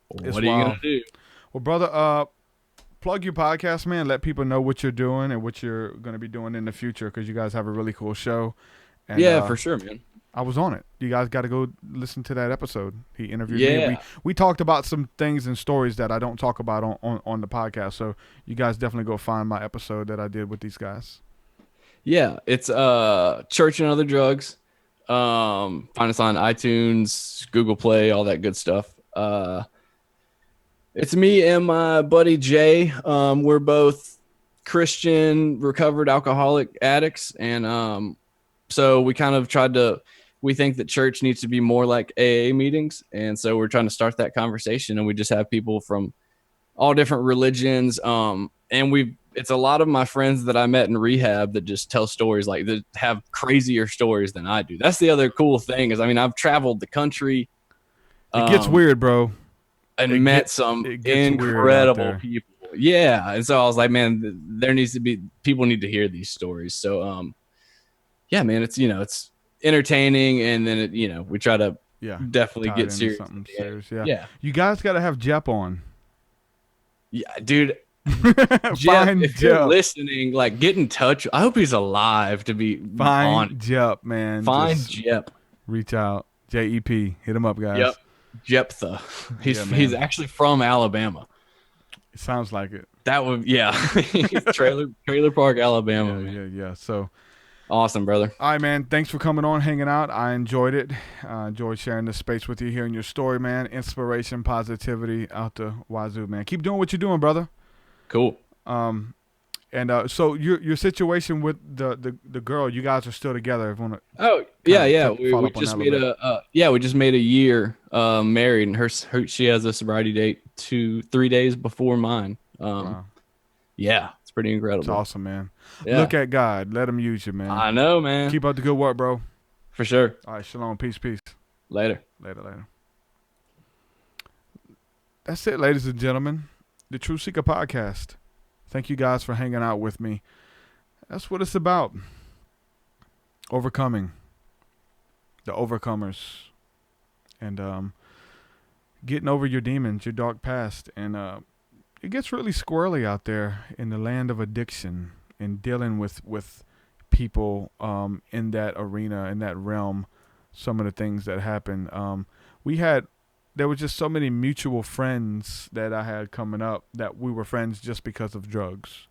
What are you gonna do? Well, brother, plug your podcast, man. Let people know what you're doing and what you're gonna be doing in the future, because you guys have a really cool show. And, for sure, man. I was on it. You guys got to go listen to that episode. He interviewed Yeah. me. We talked about some things and stories that I don't talk about on the podcast. So you guys definitely go find my episode that I did with these guys. Yeah, it's Church and Other Drugs. Find us on iTunes, Google Play, all that good stuff. It's me and my buddy Jay. We're both Christian, recovered alcoholic addicts, and so we kind of we think that church needs to be more like AA meetings, and so we're trying to start that conversation, and we just have people from all different religions, and it's a lot of my friends that I met in rehab that just tell stories, like that have crazier stories than I do. That's the other cool thing is, I mean, I've traveled the country. It gets weird, bro. And met some incredible people. Yeah. And so I was like, man, people need to hear these stories. So, yeah, man, it's, it's entertaining. And then, we try to definitely get serious. Yeah. You guys got to have Jep on. Yeah, dude. Jep, if you're listening, like, get in touch. I hope he's alive to be on. Jep, man. Find Jep. Reach out. JEP. Hit him up, guys. Yep. Jephthah. He's actually from Alabama. It sounds like it. That would, Trailer Park, Alabama. Yeah. So awesome, brother. All right, man. Thanks for coming on, hanging out. I enjoyed it. Enjoyed sharing this space with you, hearing your story, man. Inspiration, positivity out the wazoo, man. Keep doing what you're doing, brother. Cool. And so your situation with the girl, you guys are still together. We just made a year married, and she has a sobriety date 2-3 days before mine. Wow. Yeah, it's pretty incredible. It's awesome, man. Yeah. Look at God. Let him use you, man. I know, man. Keep up the good work, bro. For sure. All right, shalom. Peace. Later. That's it, ladies and gentlemen. The TruthSeekah podcast. Thank you guys for hanging out with me. That's what it's about. Overcoming. The overcomers. And getting over your demons, your dark past. And it gets really squirrely out there in the land of addiction and dealing with people in that arena, in that realm, some of the things that happen. There were just so many mutual friends that I had coming up that we were friends just because of drugs.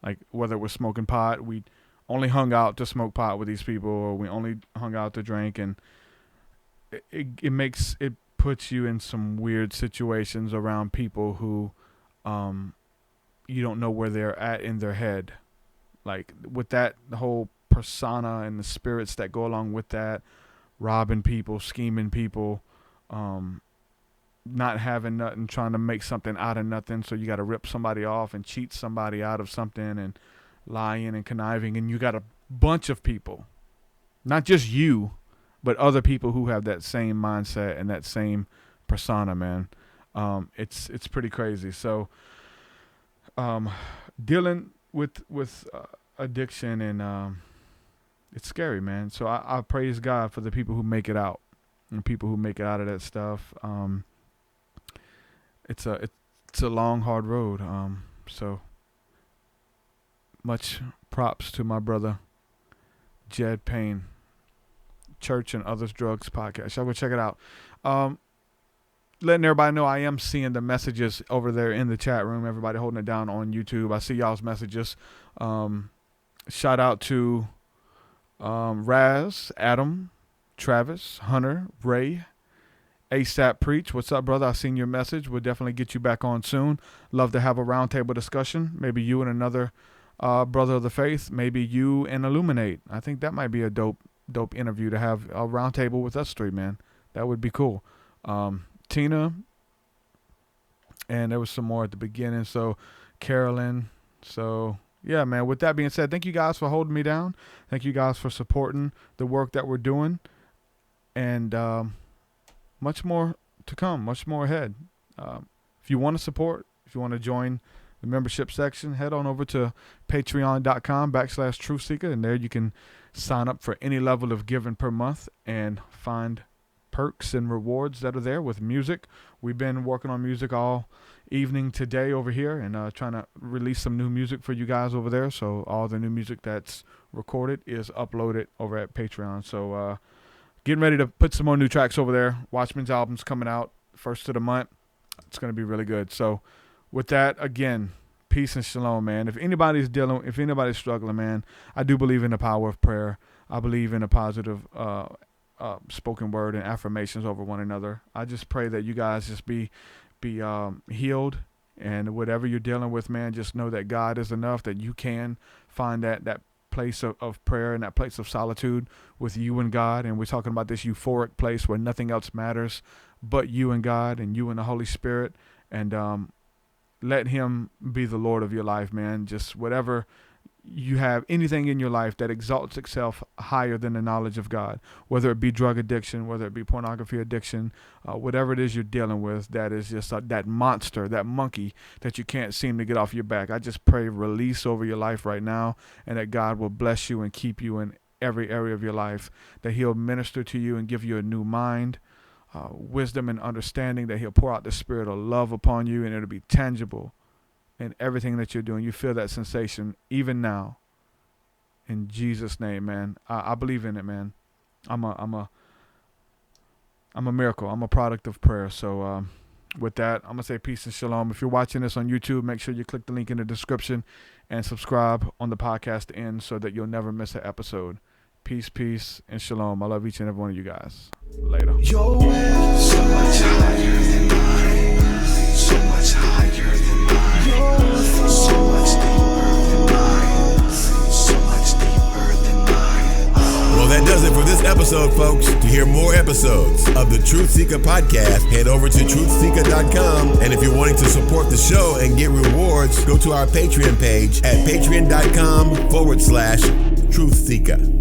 Like whether it was smoking pot, we only hung out to smoke pot with these people, or we only hung out to drink, and it puts you in some weird situations around people who you don't know where they're at in their head. Like with that, the whole persona and the spirits that go along with that, robbing people, scheming people, not having nothing, trying to make something out of nothing. So you got to rip somebody off and cheat somebody out of something and lying and conniving. And you got a bunch of people, not just you, but other people who have that same mindset and that same persona, man. It's pretty crazy. So dealing with addiction and it's scary, man. So I praise God for the people who make it out and people who make it out of that stuff. It's a long, hard road. So much props to my brother, Jed Payne, Church and Others Drugs podcast. Y'all go check it out. Letting everybody know I am seeing the messages over there in the chat room. Everybody holding it down on YouTube. I see y'all's messages. Shout out to Raz, Adam, Travis, Hunter, Ray, ASAP Preach. What's up, brother? I seen your message. We'll definitely get you back on soon. Love to have a roundtable discussion. Maybe you and another brother of the faith. Maybe you and Illuminate. I think that might be a dope interview to have a roundtable with us three, man. That would be cool. Tina, and there was some more at the beginning. So Carolyn. So yeah, man. With that being said, thank you guys for holding me down. Thank you guys for supporting the work that we're doing. And much more to come, much more ahead. If you want to support, if you want to join the membership section, head on over to patreon.com/TruthSeekah, and there you can sign up for any level of giving per month and find perks and rewards that are there with music. We've been working on music all evening today over here and trying to release some new music for you guys over there. So all the new music that's recorded is uploaded over at Patreon. So getting ready to put some more new tracks over there. Watchmen's album's coming out first of the month. It's going to be really good. So with that, again, peace and shalom, man. If anybody's struggling, man, I do believe in the power of prayer. I believe in a positive spoken word and affirmations over one another. I just pray that you guys just be healed, and whatever you're dealing with, man, just know that God is enough, that you can find that place of prayer and that place of solitude with you and God. And we're talking about this euphoric place where nothing else matters but you and God and you and the Holy Spirit. And let him be the Lord of your life, man. Just whatever you have, anything in your life that exalts itself higher than the knowledge of God, whether it be drug addiction, whether it be pornography addiction, whatever it is you're dealing with, that is just that monster, that monkey that you can't seem to get off your back. I just pray release over your life right now, and that God will bless you and keep you in every area of your life, that he'll minister to you and give you a new mind, wisdom and understanding, that he'll pour out the spirit of love upon you, and it'll be tangible in everything that you're doing. You feel that sensation even now. In Jesus' name, man. I believe in it, man. I'm a miracle. I'm a product of prayer. So with that, I'm gonna say peace and shalom. If you're watching this on YouTube, make sure you click the link in the description and subscribe on the podcast end so that you'll never miss an episode. Peace, and shalom. I love each and every one of you guys. Later. Your way is so much higher than mine, so much higher than mine, so much deeper than mine, so much deeper than mine. Well, that does it for this episode, folks. To hear more episodes of the TruthSeekah podcast, head over to TruthSeekah.com. And if you're wanting to support the show and get rewards, go to our Patreon page at patreon.com/TruthSeekah.